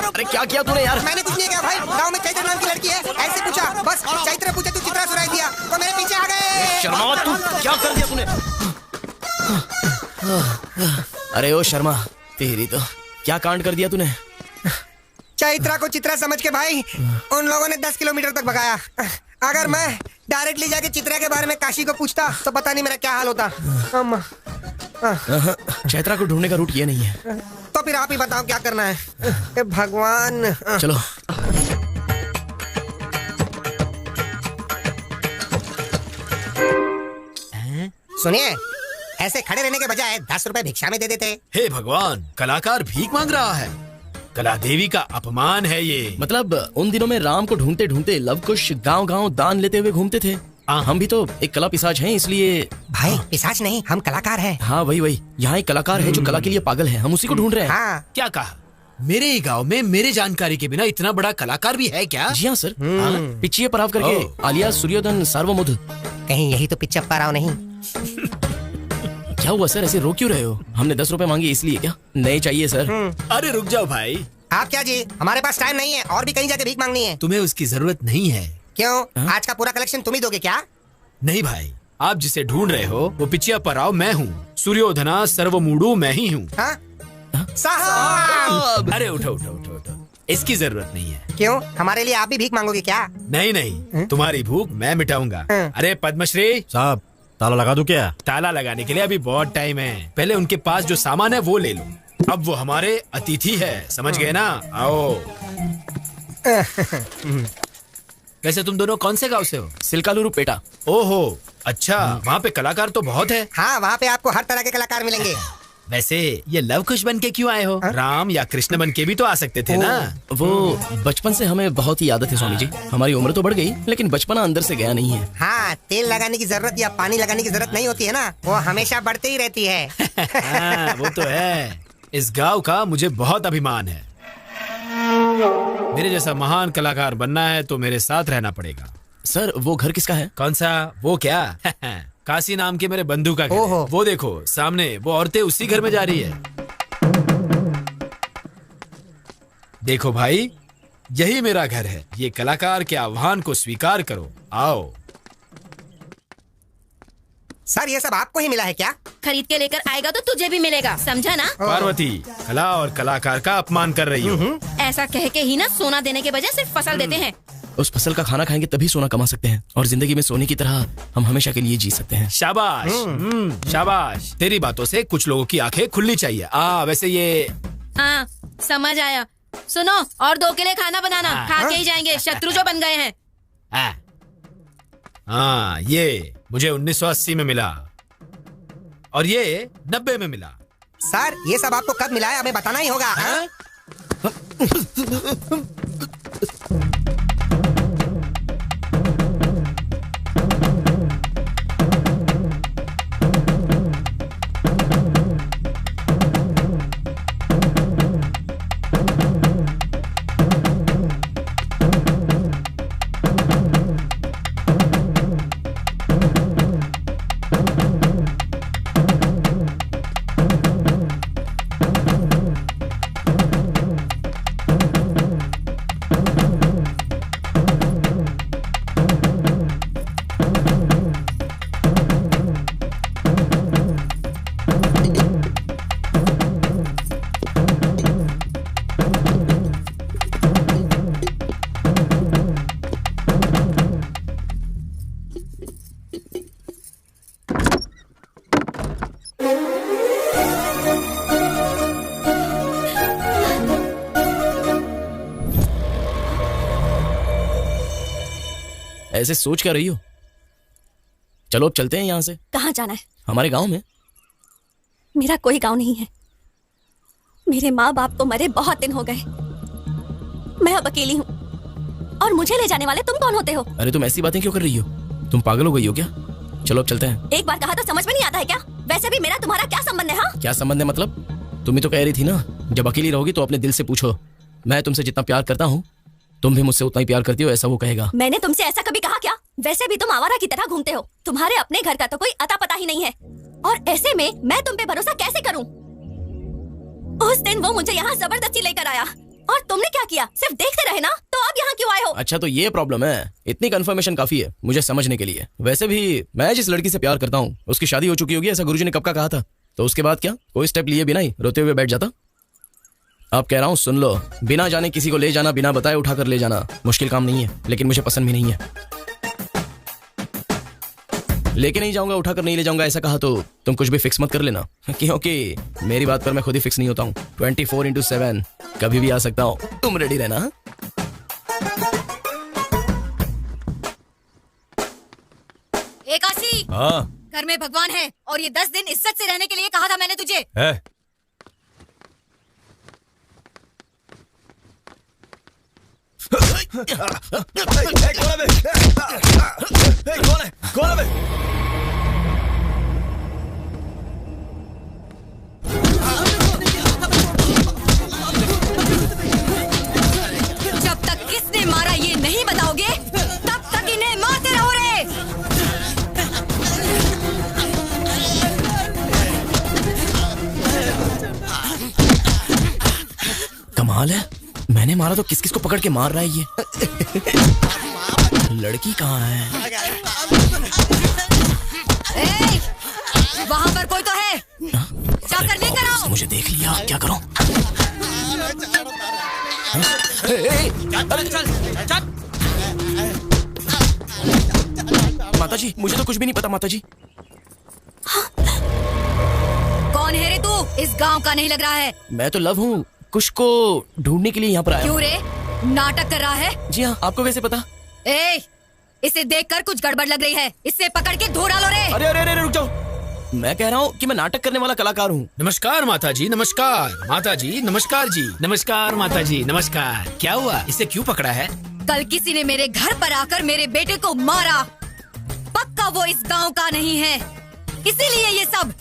अरे क्या किया तूने यार? मैंने कुछ नहीं किया भाई। गांव में चैत्र नाम की लड़की है, ऐसे पूछा, बस चैत्र पूछे तू चित्रा सुनाई दिया तो मेरे पीछे आ गए। शर्मा, तू क्या कर दिया तूने? अरे ओ शर्मा, तेरी तो क्या कांड कर दिया तूने? चैत्रा को चित्रा समझ के भाई उन लोगों ने 10 किलोमीटर तक भगाया। अगर मैं डायरेक्टली जाके चित्रा के बारे में काशी को पूछता तो पता नहीं मेरा क्या हाल होता। चैत्रा को ढूंढने का रूट ये नहीं है। तो फिर आप ही बताओ क्या करना है। ए भगवान। चलो। सुनिए, ऐसे खड़े रहने के बजाय 10 रुपए भिक्षा में दे देते। हे भगवान, कलाकार भीख मांग रहा है। कला देवी का अपमान है ये। मतलब उन दिनों में राम को ढूंढते ढूंढते लवकुश गांव-गांव दान लेते हुए घूमते थे। हम भी तो एक कला पिशाच हैं, इसलिए। भाई पिशाच नहीं, हम कलाकार हैं। हाँ वही। यहाँ एक कलाकार है जो कला के लिए पागल है, हम उसी को ढूंढ रहे हैं। हाँ। क्या कहा? मेरे ही गांव में मेरे जानकारी के बिना इतना बड़ा कलाकार भी है क्या? जी हाँ सर। पिच्चिये पराव करके, आलिया सूर्योधन सार्वमुध। कहीं यही तो पिच्चप्पा राव नहीं? क्या हुआ सर, ऐसे रो क्यों रहे हो? हमने 10 रुपए मांगे इसलिए क्या? नहीं चाहिए सर। अरे रुक जाओ भाई। आप क्या जी, हमारे पास टाइम नहीं है और भी कहीं जाके भीख मांगनी है। तुम्हें उसकी जरूरत नहीं है। क्यों? आज का पूरा कलेक्शन तुम ही दोगे क्या? नहीं भाई, आप जिसे ढूंढ रहे हो वो पिचिया पराव मैं हूँ, सूर्योधना सर्वमूढ़ मैं ही हूँ। साहब! अरे उठो उठो उठो उठो, इसकी जरूरत नहीं है। क्यों? हमारे लिए आप भी भीख मांगोगे क्या? नहीं नहीं, तुम्हारी भूख मैं मिटाऊंगा। अरे पद्मश्री साहब, ताला लगा दूं क्या? ताला लगाने के लिए अभी बहुत टाइम है। पहले उनके पास जो सामान है वो ले लो। अब वो हमारे अतिथि है, समझ गए ना? आओ। वैसे तुम दोनों कौन से गांव से हो? सिलकालुरु पेटा। ओहो अच्छा, वहाँ पे कलाकार तो बहुत है। हाँ, वहाँ पे आपको हर तरह के कलाकार मिलेंगे। वैसे ये लवकुश बन के क्यों आए हो? राम या कृष्ण बन के भी तो आ सकते थे ना। वो बचपन से हमें बहुत ही आदत है स्वामी जी। हमारी उम्र तो बढ़ गई लेकिन बचपना अंदर से गया नहीं है। हाँ, तेल लगाने की जरूरत या पानी लगाने की जरूरत नहीं होती है ना, वो हमेशा बढ़ती ही रहती है। हाँ, वो तो है। इस गांव का मुझे बहुत अभिमान है। मेरे जैसा महान कलाकार बनना है तो मेरे साथ रहना पड़ेगा। सर, वो घर किसका है? कौन सा? वो क्या? काशी नाम के मेरे बंधु का घर है। वो देखो सामने, वो औरतें उसी घर में जा रही है। देखो भाई, यही मेरा घर है। ये कलाकार के आह्वान को स्वीकार करो। आओ। सर, ये सब आपको ही मिला है क्या? खरीद के लेकर आएगा तो तुझे भी मिलेगा, समझा ना? पार्वती, कला और कलाकार का अपमान कर रही हो। ऐसा कह के ही ना सोना देने के बजाय सिर्फ फसल देते हैं। उस फसल का खाना खाएंगे तभी सोना कमा सकते हैं और जिंदगी में सोने की तरह हम हमेशा के लिए जी सकते हैं। शाबाश, शाबाश। तेरी बातों से कुछ लोगों की आंखें खुलनी चाहिए। वैसे ये हाँ, समझ आया। सुनो, और 2 के लिए खाना बनाना। खा के ही जाएंगे, शत्रु जो बन गए हैं। हाँ, ये मुझे 1980 में मिला और ये 90 में मिला। सर, ये सब आपको कब मिला है हमें बताना ही होगा। ऐसे सोच क्या रही हो? चलो अब चलते हैं यहाँ से। कहाँ जाना है? हमारे गांव में। मेरा कोई गांव नहीं है। मेरे माँ बाप को मरे बहुत दिन हो गए। मैं अब अकेली हूँ और मुझे ले जाने वाले तुम कौन होते हो? अरे तुम ऐसी बातें क्यों कर रही हो? तुम पागल हो गई हो क्या? चलो अब चलते हैं। एक बार कहा तो समझ में नहीं आता है क्या? वैसे भी मेरा तुम्हारा क्या संबंध है? हाँ, क्या संबंध है मतलब? तुम ही तो कह रही थी ना, जब अकेली रहोगी तो अपने दिल से पूछो। मैं तुमसे जितना प्यार करता हूँ तुम भी मुझसे उतना ही प्यार करती हो, ऐसा वो कहेगा। मैंने तुमसे ऐसा कभी कहा क्या? वैसे भी तुम आवारा की तरह घूमते हो। तुम्हारे अपने घर का तो कोई अता पता ही नहीं है, और ऐसे में मैं तुम पे भरोसा कैसे करूं? उस दिन वो मुझे यहाँ जबरदस्ती लेकर आया और तुमने क्या किया? सिर्फ देखते रहे ना, तो अब यहाँ क्यों आए हो? अच्छा तो ये प्रॉब्लम है। इतनी कंफर्मेशन काफी है मुझे समझने के लिए। वैसे भी मैं जिस लड़की से प्यार करता हूँ उसकी शादी हो चुकी होगी, ऐसा गुरुजी ने कब का कहा था। तो उसके बाद क्या कोई स्टेप लिए बिना ही रोते हुए बैठ जाता? अब कह रहा हूँ सुन लो, बिना जाने किसी को ले जाना, बिना बताए उठाकर ले जाना मुश्किल काम नहीं है, लेकिन मुझे पसंद भी नहीं है। लेके नहीं जाऊंगा, उठाकर नहीं ले जाऊंगा ऐसा कहा तो तुम कुछ भी फिक्स मत कर लेना, क्योंकि मेरी बात पर मैं खुद ही फिक्स नहीं होता हूँ। 24/7 कभी भी आ सकता हूँ, तुम रेडी रहना। काशी, हाँ घर में भगवान है और ये 10 दिन इज्जत से रहने के लिए कहा था मैंने तुझे। है। कौन है? जब तक किसने मारा ये नहीं बताओगे तब तक इन्हें मारते रहो रे। कमाल है, मैंने मारा तो किस किस को पकड़ के मार रहा है ये। लड़की कहाँ है? वहाँ पर कोई तो है, जाकर लेकर आओ। मुझे देख लिया, क्या करूं? माताजी मुझे तो कुछ भी नहीं पता माताजी। कौन है रे तू? इस गांव का नहीं लग रहा है। मैं तो लव हूँ, कुछ को ढूंढने के लिए यहाँ पर आया। क्यों रे, नाटक कर रहा है? जी हाँ, आपको वैसे पता? इसे देखकर कुछ गड़बड़ लग रही है, इसे पकड़ के धो डालो रे। अरे अरे अरे रुक जाओ, मैं कह रहा हूँ कि मैं नाटक करने वाला कलाकार हूँ। नमस्कार माता जी, नमस्कार माता जी, नमस्कार जी, नमस्कार माता जी, नमस्कार। क्या हुआ, इसे क्यों पकड़ा है? कल किसी ने मेरे घर पर आकर मेरे बेटे को मारा। पक्का वो इस गांव का नहीं है, इसीलिए ये सब।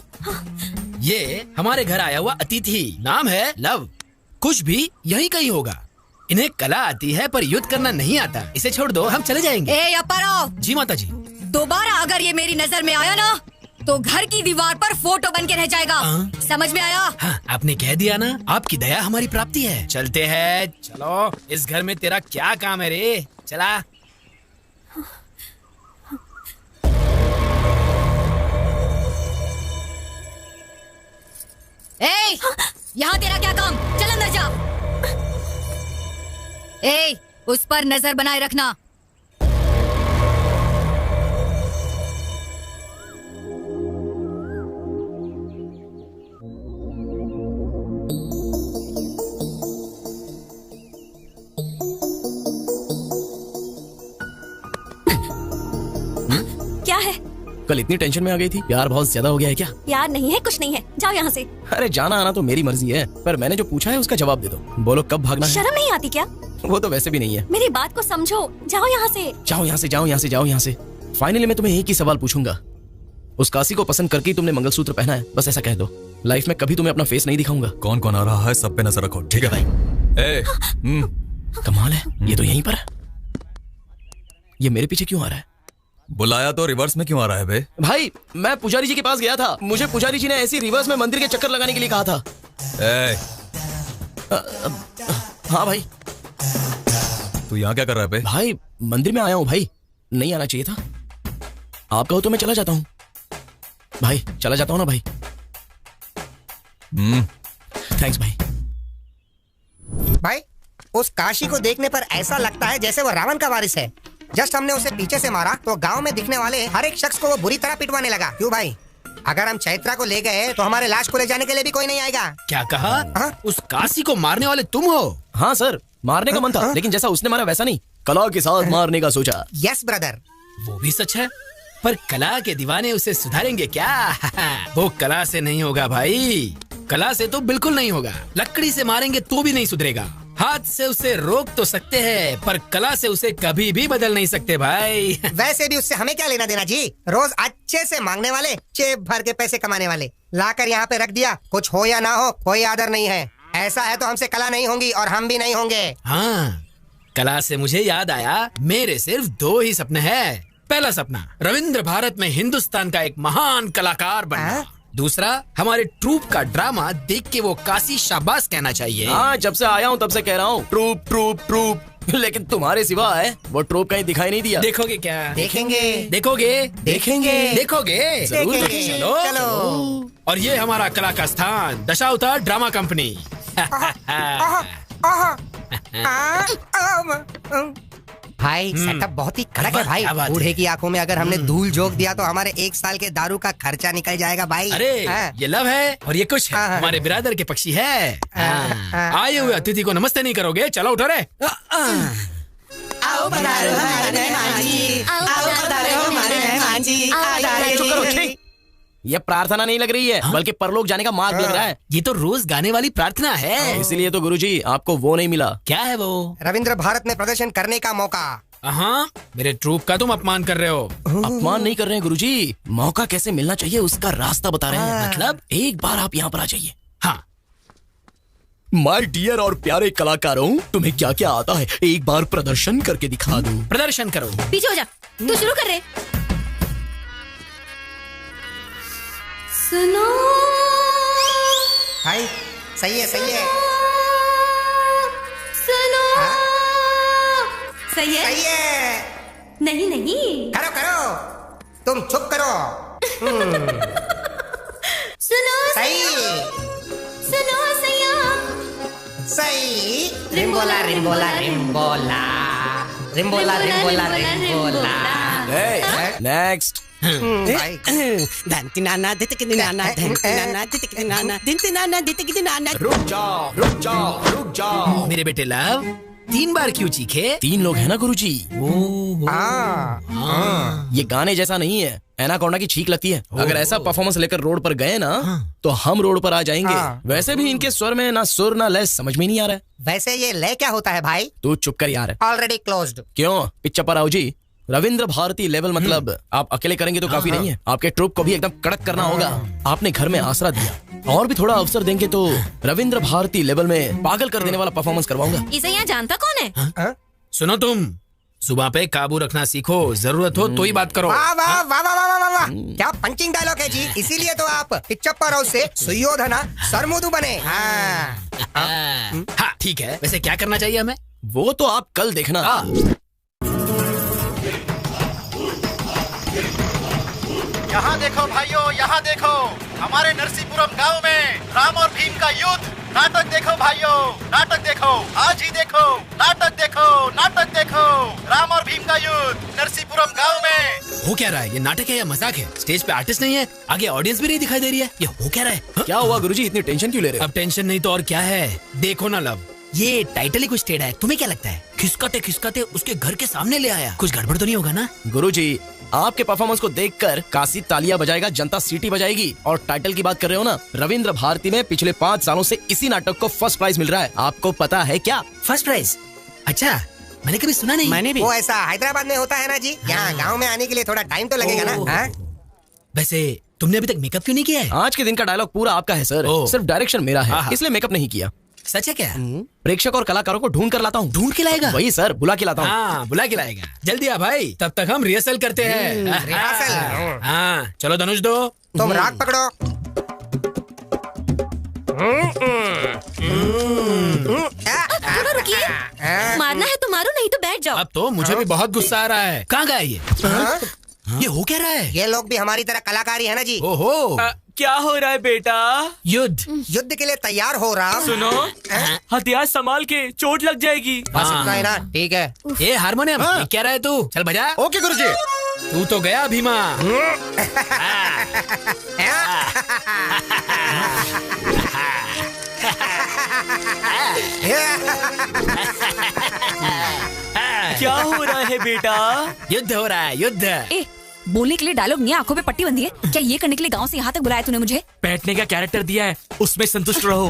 ये हमारे घर आया हुआ अतिथि, नाम है लव। कुछ भी यही कहीं होगा। इन्हें कला आती है पर युद्ध करना नहीं आता। इसे छोड़ दो, हम चले जाएंगे। अपाराव। जी माता जी। दोबारा अगर ये मेरी नजर में आया ना तो घर की दीवार पर फोटो बन के रह जाएगा। समझ में आया? हाँ, आपने कह दिया ना, आपकी दया हमारी प्राप्ति है। चलते हैं, चलो। इस घर में तेरा क्या काम है रे? चला। यहाँ तेरा क्या काम? चल अंदर जा। उस पर नजर बनाए रखना। क्या है? कल इतनी टेंशन में आ गई थी, प्यार बहुत ज्यादा हो गया है क्या? यार नहीं है, कुछ नहीं है, जाओ यहाँ से। अरे जाना आना तो मेरी मर्जी है, पर मैंने जो पूछा है उसका जवाब दे दो। बोलो कब भागना है? शर्म नहीं आती क्या? वो तो वैसे भी नहीं है। मेरी बात को समझो, जाओ यहाँ से। जाओ यहाँ से, जाओ यहाँ से, जाओ यहाँ से। फाइनली मैं तुम्हें एक ही सवाल पूछूंगा, उस काशी को पसंद करके ही तुमने मंगलसूत्र पहना है, बस ऐसा कह दो। लाइफ में कभी तुम्हें अपना फेस नहीं दिखाऊंगा। कौन कौन आ रहा है सब पे नजर रखो, ठीक है भाई? कमाल है, ये तो यहीं पर है। ये मेरे पीछे क्यों आ रहा है? बुलाया तो रिवर्स में क्यों आ रहा है बे? भाई मैं पुजारी जी के पास गया था, मुझे पुजारी जी ने ऐसी रिवर्स में मंदिर के चक्कर लगाने के लिए कहा था। हाँ भाई। तू यहाँ क्या कर रहा है बे? भाई मंदिर में आया हूँ भाई, नहीं आना चाहिए था। आप कहो तो मैं चला जाता हूँ भाई, चला जाता हूँ ना भाई। थैंक्स भाई। भाई उस काशी को देखने पर ऐसा लगता है जैसे वो रावण का वारिस है। जस्ट हमने उसे पीछे से मारा तो गांव में दिखने वाले हर एक शख्स को वो बुरी तरह पिटवाने लगा। क्यों भाई? अगर हम चैत्रा को ले गए तो हमारे लाश को ले जाने के लिए भी कोई नहीं आएगा। क्या कहा? उस काशी को मारने वाले तुम हो? हाँ सर, मारने का मन था, लेकिन जैसा उसने मारा वैसा नहीं, कला के साथ मारने का सोचा। यस ब्रदर, वो भी सच है, पर कला के दीवाने उसे सुधारेंगे क्या? वो कला से नहीं होगा भाई, कला से तो बिल्कुल नहीं होगा। लकड़ी से मारेंगे तो भी नहीं सुधरेगा। हाथ से उसे रोक तो सकते हैं, पर कला से उसे कभी भी बदल नहीं सकते भाई। वैसे भी उससे हमें क्या लेना देना जी? रोज अच्छे से मांगने वाले, जेब भर के पैसे कमाने वाले। लाकर यहाँ पे रख दिया, कुछ हो या ना हो कोई आदर नहीं है। ऐसा है तो हमसे कला नहीं होंगी और हम भी नहीं होंगे। हाँ, कला से मुझे याद आया, मेरे सिर्फ 2 ही सपने हैं। पहला सपना रविंद्र भारत में हिंदुस्तान का एक महान कलाकार बनना। दूसरा, हमारे ट्रूप का ड्रामा देख के वो काशी शाबाश कहना चाहिए। हाँ, जब से आया हूँ तब से कह रहा हूँ ट्रूप ट्रूप ट्रूप, लेकिन तुम्हारे सिवा है वो ट्रूप कहीं दिखाई नहीं दिया। देखोगे क्या? देखेंगे। देखोगे? देखेंगे। देखोगे? जरूर देखेंगे। चलो। चलो। और ये हमारा कला का स्थान, दशावतार ड्रामा कंपनी। भाई सेटअप बहुत ही कड़क है भाई। बूढ़े की आंखों में अगर हमने धूल झोंक दिया तो हमारे 1 साल के दारू का खर्चा निकल जाएगा भाई। अरे ये लव है और ये कुछ है, हमारे बिरादर के पक्षी है। आए हुए अतिथि को नमस्ते नहीं करोगे? चलो उठो रे। आओ पधारो हमारे मेहमान जी, आओ पधारो हमारे मेहमान जी। चुप करो, छी। ये प्रार्थना नहीं लग रही है, बल्कि परलोक जाने का मार्ग लग रहा है। ये तो रोज गाने वाली प्रार्थना है। इसलिए तो गुरुजी आपको वो नहीं मिला। क्या है वो? रविंद्र भारत में प्रदर्शन करने का मौका। हाँ, मेरे ट्रूप का तुम अपमान कर रहे हो। अपमान नहीं कर रहे हैं गुरुजी, मौका कैसे मिलना चाहिए उसका रास्ता बता रहे हैं। मतलब एक बार आप यहाँ पर आ जाइए। हाँ। माय डियर और प्यारे कलाकारों, तुम्हें क्या क्या आता है एक बार प्रदर्शन करके दिखा दो। प्रदर्शन करो। पीछे हो जा, तू शुरू कर रहे। सुनो भाई, सही है सही है। सुनो सही है सही है। नहीं नहीं, करो करो, तुम चुप करो। सुनो सही। सुनो सैया सही। रिम्बोला रिम्बोला रिम्बोला रिम्बोला रिम्बोला रिम्बोला। नेक्स्ट। रुक जाओ रुक जाओ रुक जाओ। मेरे बेटे लव, 3 बार क्यों चीखे? 3 लोग हैं ना गुरुजी। ये गाने जैसा नहीं है, एनाकोंडा की छींक लगती है। अगर ऐसा परफॉर्मेंस लेकर रोड पर गए ना तो हम रोड पर आ जाएंगे। वैसे भी इनके स्वर में ना सुर ना लय समझ में नहीं आ रहा है। वैसे ये लय क्या होता है भाई? तू चुप कर यार। Already closed. क्यों पिच्चा पर आओ जी। रविंद्र भारती लेवल मतलब आप अकेले करेंगे तो काफी नहीं है, आपके ट्रूप को भी एकदम कड़क करना होगा। आपने घर में आसरा दिया, और भी थोड़ा अवसर देंगे तो रविंद्र भारती लेवल में पागल कर देने वाला परफॉर्मेंस करवाऊंगा। इसे यहाँ जानता कौन है? सुनो, तुम जुबान पे काबू रखना सीखो, जरूरत हो तो ही बात करो। वाह वाह वाह वाह वाह वाह वाह, क्या पंचिंग डायलॉग है जी। इसीलिए तो आप पिच्चप्पा राव से सुयोधना सरमुदु बने। हाँ ठीक है, वैसे क्या करना चाहिए हमें? वो तो आप कल देखना। यहाँ देखो भाइयों, यहाँ देखो, हमारे नरसीपुरम गांव में राम और भीम का युद्ध। नाटक देखो भाइयों, नाटक देखो, आज ही देखो, नाटक देखो, नाटक देखो, राम और भीम का युद्ध नरसीपुरम गांव में। हो क्या रहा है? ये नाटक है या मजाक है? स्टेज पे आर्टिस्ट नहीं है, आगे ऑडियंस भी नहीं दिखाई दे रही है। ये हो क्या रहा है? क्या हुआ गुरुजी, इतनी टेंशन क्यों ले रहे हो? अब टेंशन नहीं तो और क्या है। देखो ना लव, ये टाइटल ही कुछ टेढ़ा है। तुम्हें क्या लगता है? खिसकाते खिसकाते उसके घर के सामने ले आया, कुछ गड़बड़ तो नहीं होगा ना? गुरुजी, आपके परफॉर्मेंस को देखकर काशी तालियां बजाएगा, जनता सीटी बजाएगी। और टाइटल की बात कर रहे हो ना, रविंद्र भारती में पिछले 5 सालों से इसी नाटक को फर्स्ट प्राइज मिल रहा है। आपको पता है क्या? First prize? अच्छा, मैंने कभी सुना नहीं। मैंने भी। वो ऐसा हैदराबाद में होता है ना जी, यहाँ गाँव में आने के लिए थोड़ा टाइम तो लगेगा ना। वैसे तुमने अभी तक मेकअप क्यों नहीं किया है? आज के दिन का डायलॉग पूरा आपका है सर, सिर्फ डायरेक्शन मेरा है, इसलिए मेकअप नहीं किया। सच है क्या? प्रेक्षक और कलाकारों को ढूंढ कर लाता हूँ। ढूंढ के लाएगा? वही सर, बुला के लाता हूँ। हाँ, बुला के लाएगा। जल्दी आ भाई, तब तक हम रिहर्सल करते हैं। रिहर्सल? हाँ चलो धनुष दो। तुम राग पकड़ो। थोड़ा रुकिए, मारना है तो मारो, नहीं तो बैठ जाओ। अब तो मुझे भी बहुत गुस्सा आ रहा है। कहाँ गया ये? ये हो क्या रहा है? ये लोग भी हमारी तरह कलाकारी है ना जी। ओहो, क्या हो रहा है बेटा? युद्ध। युद्ध के लिए तैयार हो रहा। सुनो, हथियार संभाल के, चोट लग जाएगी। बस इतना ही ना, ठीक है। ये हारमोनियम क्या रहा है तू? चल बजा। ओके गुरुजी। तू तो गया भीमा। क्या हो रहा है बेटा? युद्ध हो रहा है, युद्ध। ए, बोलने के लिए डायलॉग नहीं है, आंखों पे पट्टी बंधी है क्या? ये करने के लिए गांव से यहाँ तक बुलाया तूने मुझे? बैठने का कैरेक्टर दिया है, उसमें संतुष्ट रहो।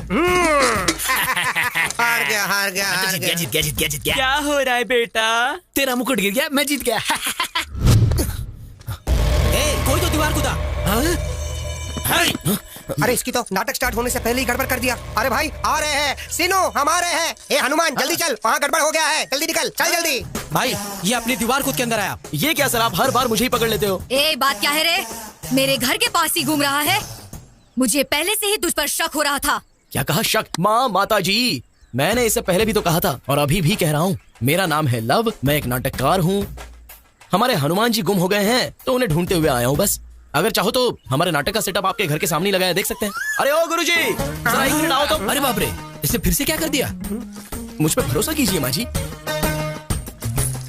हार गया। जीत गया। क्या हो रहा है बेटा? तेरा मुकुट गिर गया, मैं जीत गया। कोई तो दीवार कूदा। अरे इसकी तो नाटक स्टार्ट होने से पहले ही गड़बड़ कर दिया। अरे भाई आ रहे हैं, सीनू हम आ रहे हैं। ए हनुमान जल्दी चल, वहाँ गड़बड़ हो गया है, जल्दी निकल, चल जल्दी। भाई ये अपनी दीवार कूद के अंदर आया। ये क्या सर, आप हर बार मुझे ही पकड़ लेते हो। ए बात क्या है रे? मेरे घर के पास ही घूम रहा है। मुझे पहले से ही तुझ पर शक हो रहा था। क्या कहा शक? माता जी, मैंने इससे पहले भी तो कहा था और अभी भी कह रहा हूँ, मेरा नाम है लव, मैं एक नाटककार हूँ। हमारे हनुमान जी गुम हो गए हैं तो उन्हें ढूंढते हुए आया हूँ बस। अगर चाहो तो हमारे नाटक का सेटअप आपके घर के सामने लगाया, देख सकते हैं। अरे ओ गुरुजी, जरा एक मिनट आओ तो। अरे बाप रे, इसने फिर से क्या कर दिया? मुझ पे भरोसा कीजिए माँ जी।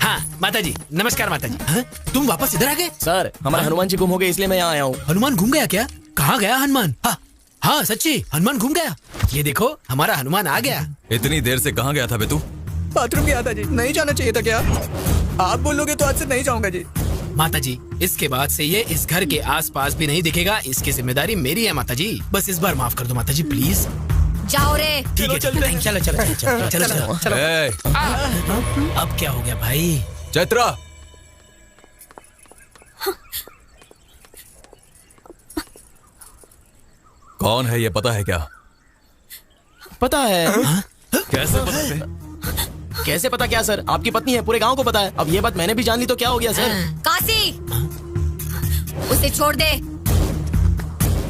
हाँ माता जी, नमस्कार माता जी। हाँ? तुम वापस इधर आ गए? सर हमारे हनुमान जी गुम हो गए इसलिए मैं यहाँ आया हूँ। हनुमान घूम गया क्या? कहाँ गया हनुमान? हाँ सच्ची, हनुमान घूम गया। ये देखो हमारा हनुमान आ गया। इतनी देर से कहाँ गया था बे तू? बाथरूम गया था जी। नहीं जाना चाहिए था क्या? आप बोलोगे तो आज से नहीं जाऊंगा जी। माता जी, इसके बाद से ये इस घर के आसपास भी नहीं दिखेगा। इसकी जिम्मेदारी मेरी है माता जी। बस इस बार माफ कर दो माता जी, प्लीज। जाओ रे। ठीक है, चलो। अब क्या हो गया भाई? चैत्रा, कौन है ये पता है क्या? पता है। कैसे पता है? कैसे पता क्या सर, आपकी पत्नी है, पूरे गांव को पता है। अब ये बात मैंने भी जान ली तो क्या हो गया सर? काशी, उसे छोड़ दे।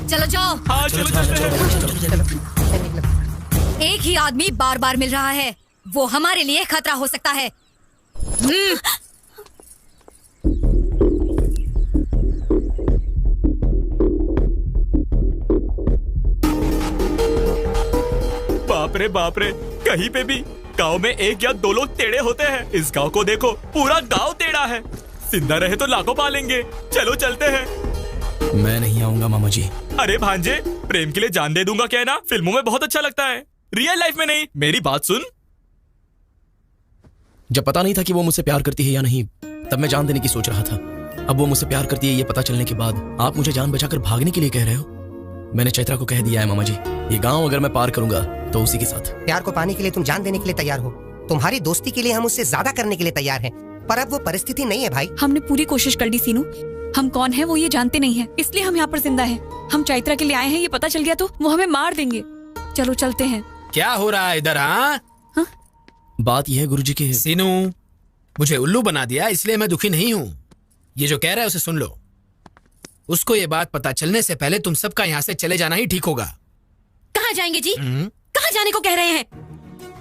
चलो जाओ। हाँ, चलो। एक ही आदमी बार बार मिल रहा है, वो हमारे लिए खतरा हो सकता है। बाप रे, कहीं पे भी गांव में एक या दो लोग टेढ़े होते हैं। इस गांव को देखो, पूरा गांव टेढ़ा है। जिंदा रहे तो लाखों पालेंगे। चलो चलते हैं। मैं नहीं आऊंगा मामा जी। अरे भांजे, प्रेम के लिए जान दे दूंगा कहना फिल्मों में बहुत अच्छा लगता है, रियल लाइफ में नहीं। मेरी बात सुन। जब पता नहीं था कि वो मुझसे प्यार करती है या नहीं, तब मैं जान देने की सोच रहा था। अब वो मुझसे प्यार करती है ये पता चलने के बाद आप मुझे जान बचाकर भागने के लिए कह रहे हो? मैंने चैत्रा को कह दिया है मामा जी, ये गांव अगर मैं पार करूंगा तो उसी के साथ। प्यार को पाने के लिए तुम जान देने के लिए तैयार हो। तुम्हारी दोस्ती के लिए हम उससे ज्यादा करने के लिए तैयार हैं, पर अब वो परिस्थिति नहीं है भाई। हमने पूरी कोशिश कर दी सीनू। हम कौन है वो ये जानते नहीं है, इसलिए हम यहाँ पर जिंदा हैं। हम चैत्रा के लिए आए हैं, ये पता चल गया तो वो हमें मार देंगे। चलो चलते हैं। क्या हो रहा है इधर? हाँ, बात यह है गुरुजी के। सीनू, मुझे उल्लू बना दिया, इसलिए मैं दुखी नहीं हूँ। ये जो कह रहा है उसे सुन लो। उसको ये बात पता चलने से पहले तुम सबका यहाँ से चले जाना ही ठीक होगा। कहाँ जाएंगे जी? कहाँ जाने को कह रहे हैं?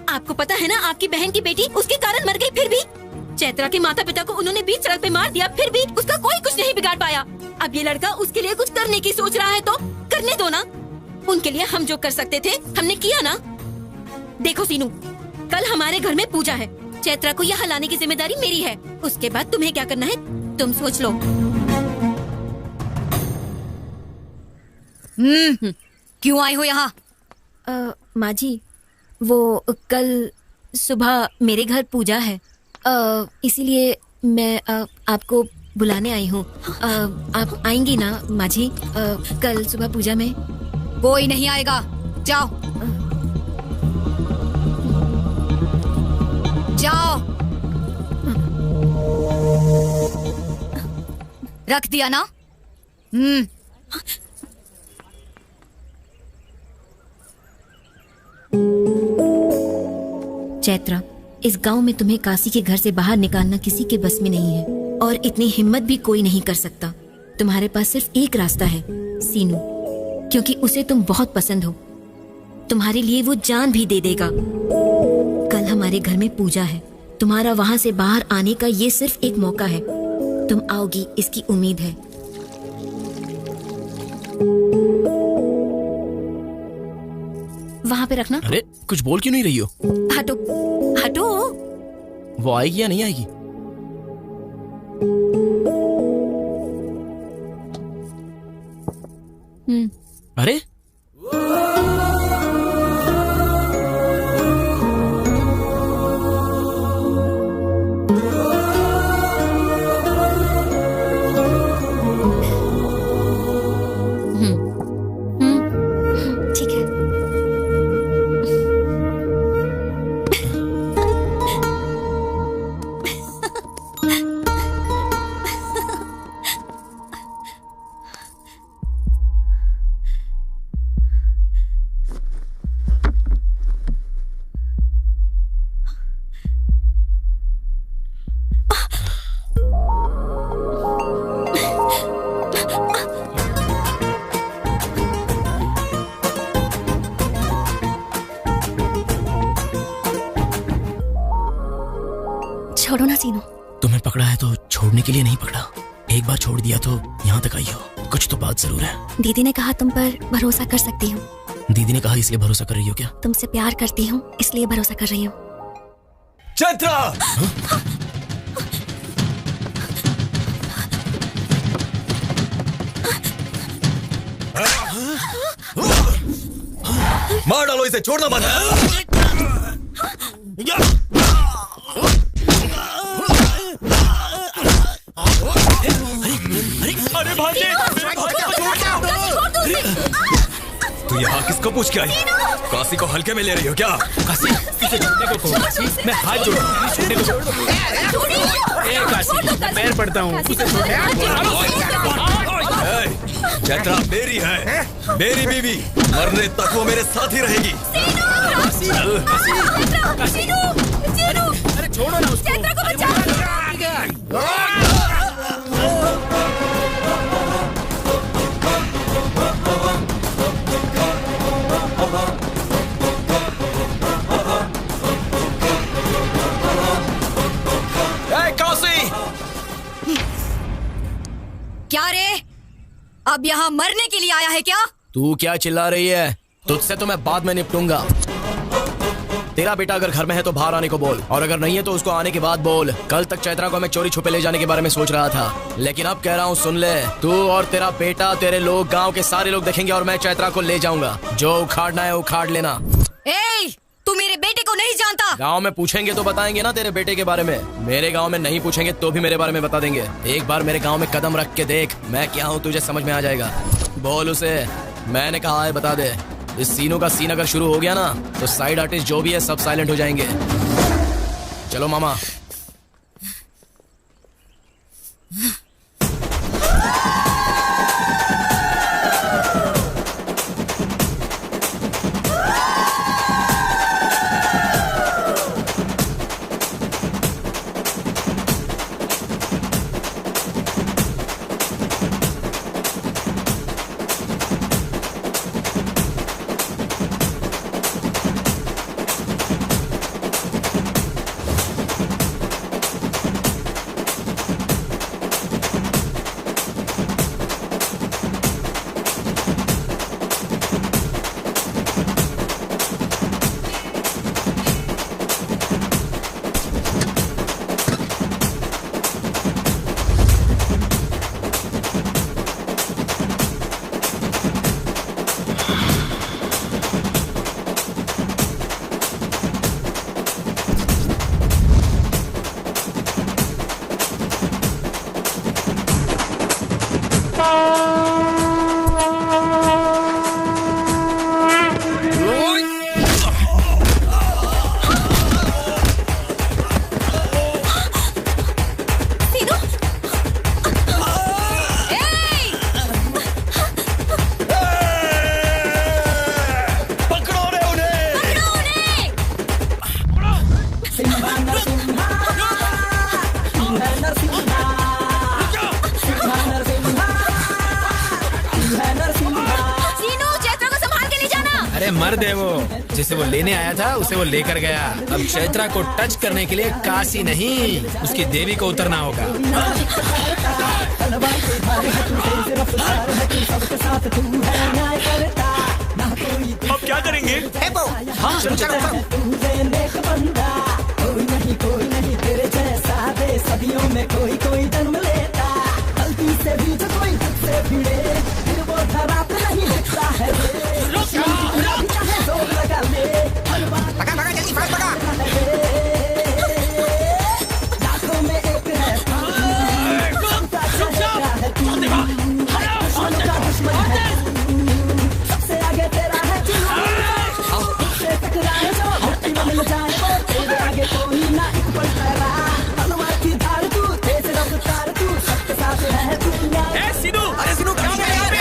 आपको पता है ना, आपकी बहन की बेटी उसके कारण मर गई, फिर भी चैत्रा के माता पिता को उन्होंने बीच सड़क पे मार दिया, फिर भी उसका कोई कुछ नहीं बिगाड़ पाया। अब ये लड़का उसके लिए कुछ करने की सोच रहा है तो करने दो ना। उनके लिए हम जो कर सकते थे हमने किया ना। देखो सीनू, कल हमारे घर में पूजा है। चैत्रा को यहाँ लाने की जिम्मेदारी मेरी है। उसके बाद तुम्हें क्या करना है तुम सोच लो। क्यों आई हो यहाँ? माँ जी, वो कल सुबह मेरे घर पूजा है, इसीलिए मैं आपको बुलाने आई हूँ। आप आएंगी ना माँ जी? कल सुबह पूजा में कोई नहीं आएगा, जाओ। जाओ। रख दिया ना? चैत्रा, इस गांव में तुम्हें काशी के घर से बाहर निकालना किसी के बस में नहीं है, और इतनी हिम्मत भी कोई नहीं कर सकता। तुम्हारे पास सिर्फ एक रास्ता है सीनू, क्योंकि उसे तुम बहुत पसंद हो। तुम्हारे लिए वो जान भी दे देगा। कल हमारे घर में पूजा है, तुम्हारा वहां से बाहर आने का ये सिर्फ एक मौका है। तुम आओगी इसकी उम्मीद है। वहां पे रखना। अरे कुछ बोल क्यों नहीं रही हो? हटो हटो। वो आएगी या नहीं आएगी? अरे छोड़ो ना सीनू। तुम्हें पकड़ा है तो छोड़ने के लिए नहीं पकड़ा, एक बार छोड़ दिया तो यहाँ तक आई हो, कुछ तो बात जरूर है। दीदी ने कहा तुम पर भरोसा कर सकती हूँ। दीदी ने कहा इसलिए भरोसा कर रही हो क्या? तुमसे प्यार करती हूँ इसलिए भरोसा कर रही हूँ। चैत्रा! मार डालो इसे, छोड़ना मत। अरे भाई तू यहाँ किसको पूछ के आई? काशी को हल्के में ले रही हो क्या? काशी, इसे छोड़ने को कहो। काशी, मैं हाथ जोड़ता हूँ, छोड़ने को छोड़ दो। ए काशी, पैर पड़ता हूँ, उसे छोड़ने को। चैत्रा मेरी है, मेरी बीवी, मरने तक वो मेरे साथ ही रहेगी। अरे छोड़ो ना उसको। चैत्रा को बचाओ। क्या रे, अब यहाँ मरने के लिए आया है क्या? तू क्या चिल्ला रही है? तुझसे तो मैं बाद में निपटूंगा। तेरा बेटा अगर घर में है तो बाहर आने को बोल, और अगर नहीं है तो उसको आने के बाद बोल। कल तक चैत्रा को मैं चोरी छुपे ले जाने के बारे में सोच रहा था, लेकिन अब कह रहा हूँ सुन ले। तू और तेरा बेटा, तेरे लोग, गांव के सारे लोग देखेंगे और मैं चैत्रा को ले जाऊंगा। जो उखाड़ना है उखाड़ लेना। तू मेरे बेटे को नहीं जानता। गांव में पूछेंगे तो बताएंगे ना तेरे बेटे के बारे में। मेरे गांव में नहीं पूछेंगे तो भी मेरे बारे में बता देंगे। एक बार मेरे गांव में कदम रख के देख मैं क्या हूँ, तुझे समझ में आ जाएगा। बोल उसे मैंने कहा है बता दे। इस सीनों का सीन अगर शुरू हो गया ना तो साइड आर्टिस्ट जो भी है सब साइलेंट हो जाएंगे। चलो मामा। मर्द है वो, जिसे वो लेने आया था उसे वो लेकर गया। अब चैत्रा को टच करने के लिए काशी नहीं, उसकी देवी को उतरना होगा। अब क्या करेंगे? हाँ, चलो चलो कोई नहीं तेरे जैसा दे, सदियों में कोई कोई जन्म लेता। गलती से भी जो कोई तुझसे भिड़े, फिर वो धरा पे नहीं दिखता है। भगा भगा जल्दी फास्ट भगा। लाखों में एक है सबसे आगे तेरा है, सबसे टकराए जो हट्टी में मिल जाए वो तेरे आगे कोई ना एक पल ठहरा। तलवार की धार तू, तेज रफ्तार तू, सबके साथ है तू। सीनू, अरे सीनू क्या हो गया?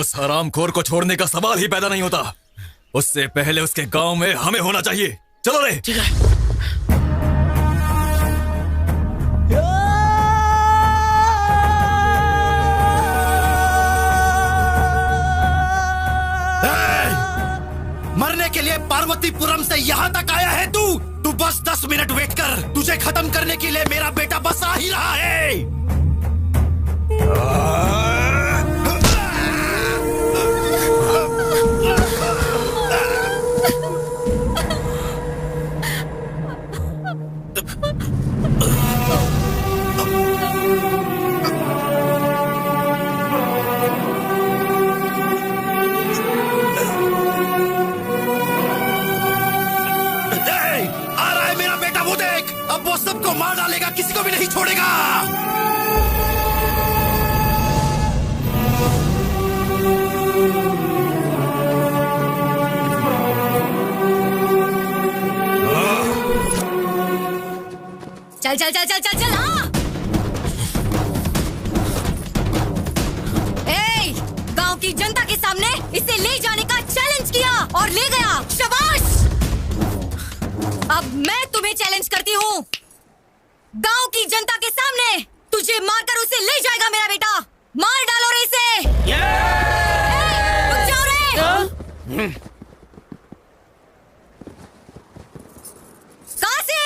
उस हरामखोर को छोड़ने का सवाल ही पैदा नहीं होता। उससे पहले उसके गांव में हमें होना चाहिए। चलो रे। ठीक है। मरने के लिए पार्वतीपुरम से यहाँ तक आया है तू बस 10 मिनट वेट कर। तुझे खत्म करने के लिए मेरा बेटा बस आ ही रहा है। वो सबको मार डालेगा, किसी को भी नहीं छोड़ेगा। चल चल चल चल चल चल। हाँ गांव की जनता के सामने इसे ले जाने का चैलेंज किया और ले गया। शाबाश। अब मैं तुम्हें चैलेंज करती हूँ, गांव की जनता के सामने तुझे मारकर उसे ले जाएगा मेरा बेटा। मार डालो रे इसे। रुक जाओ रे। काशी।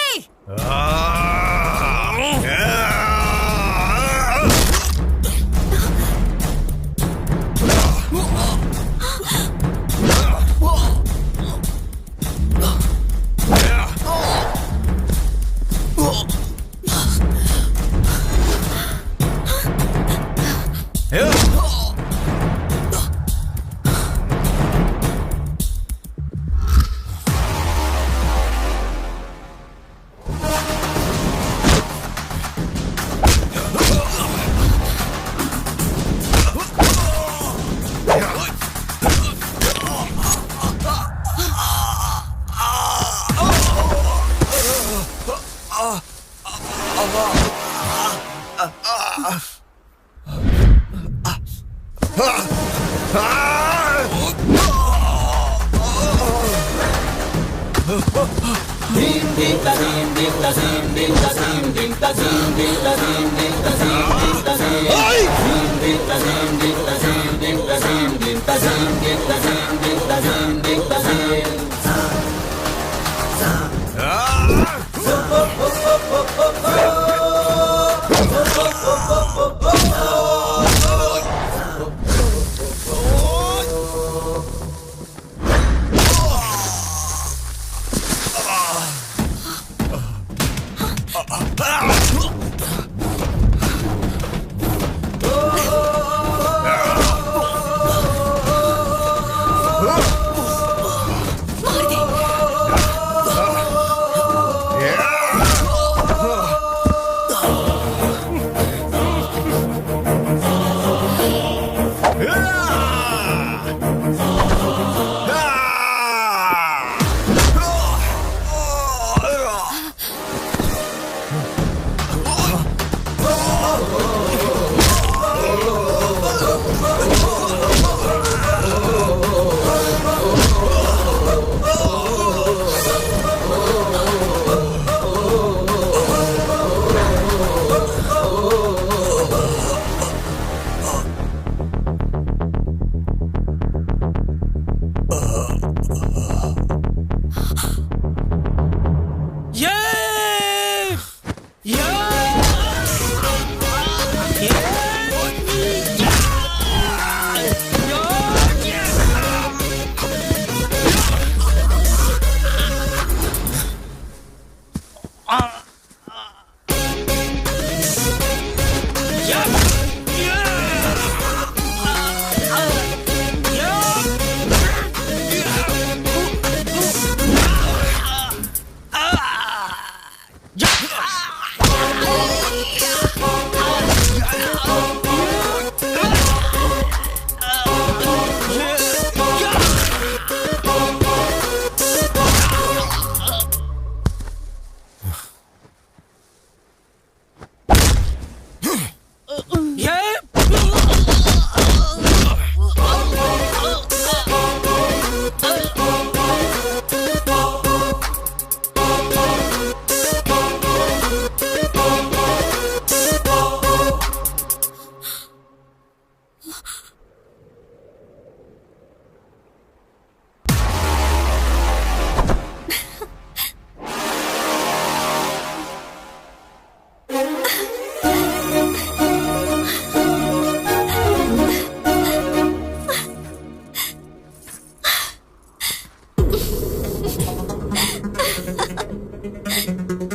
है।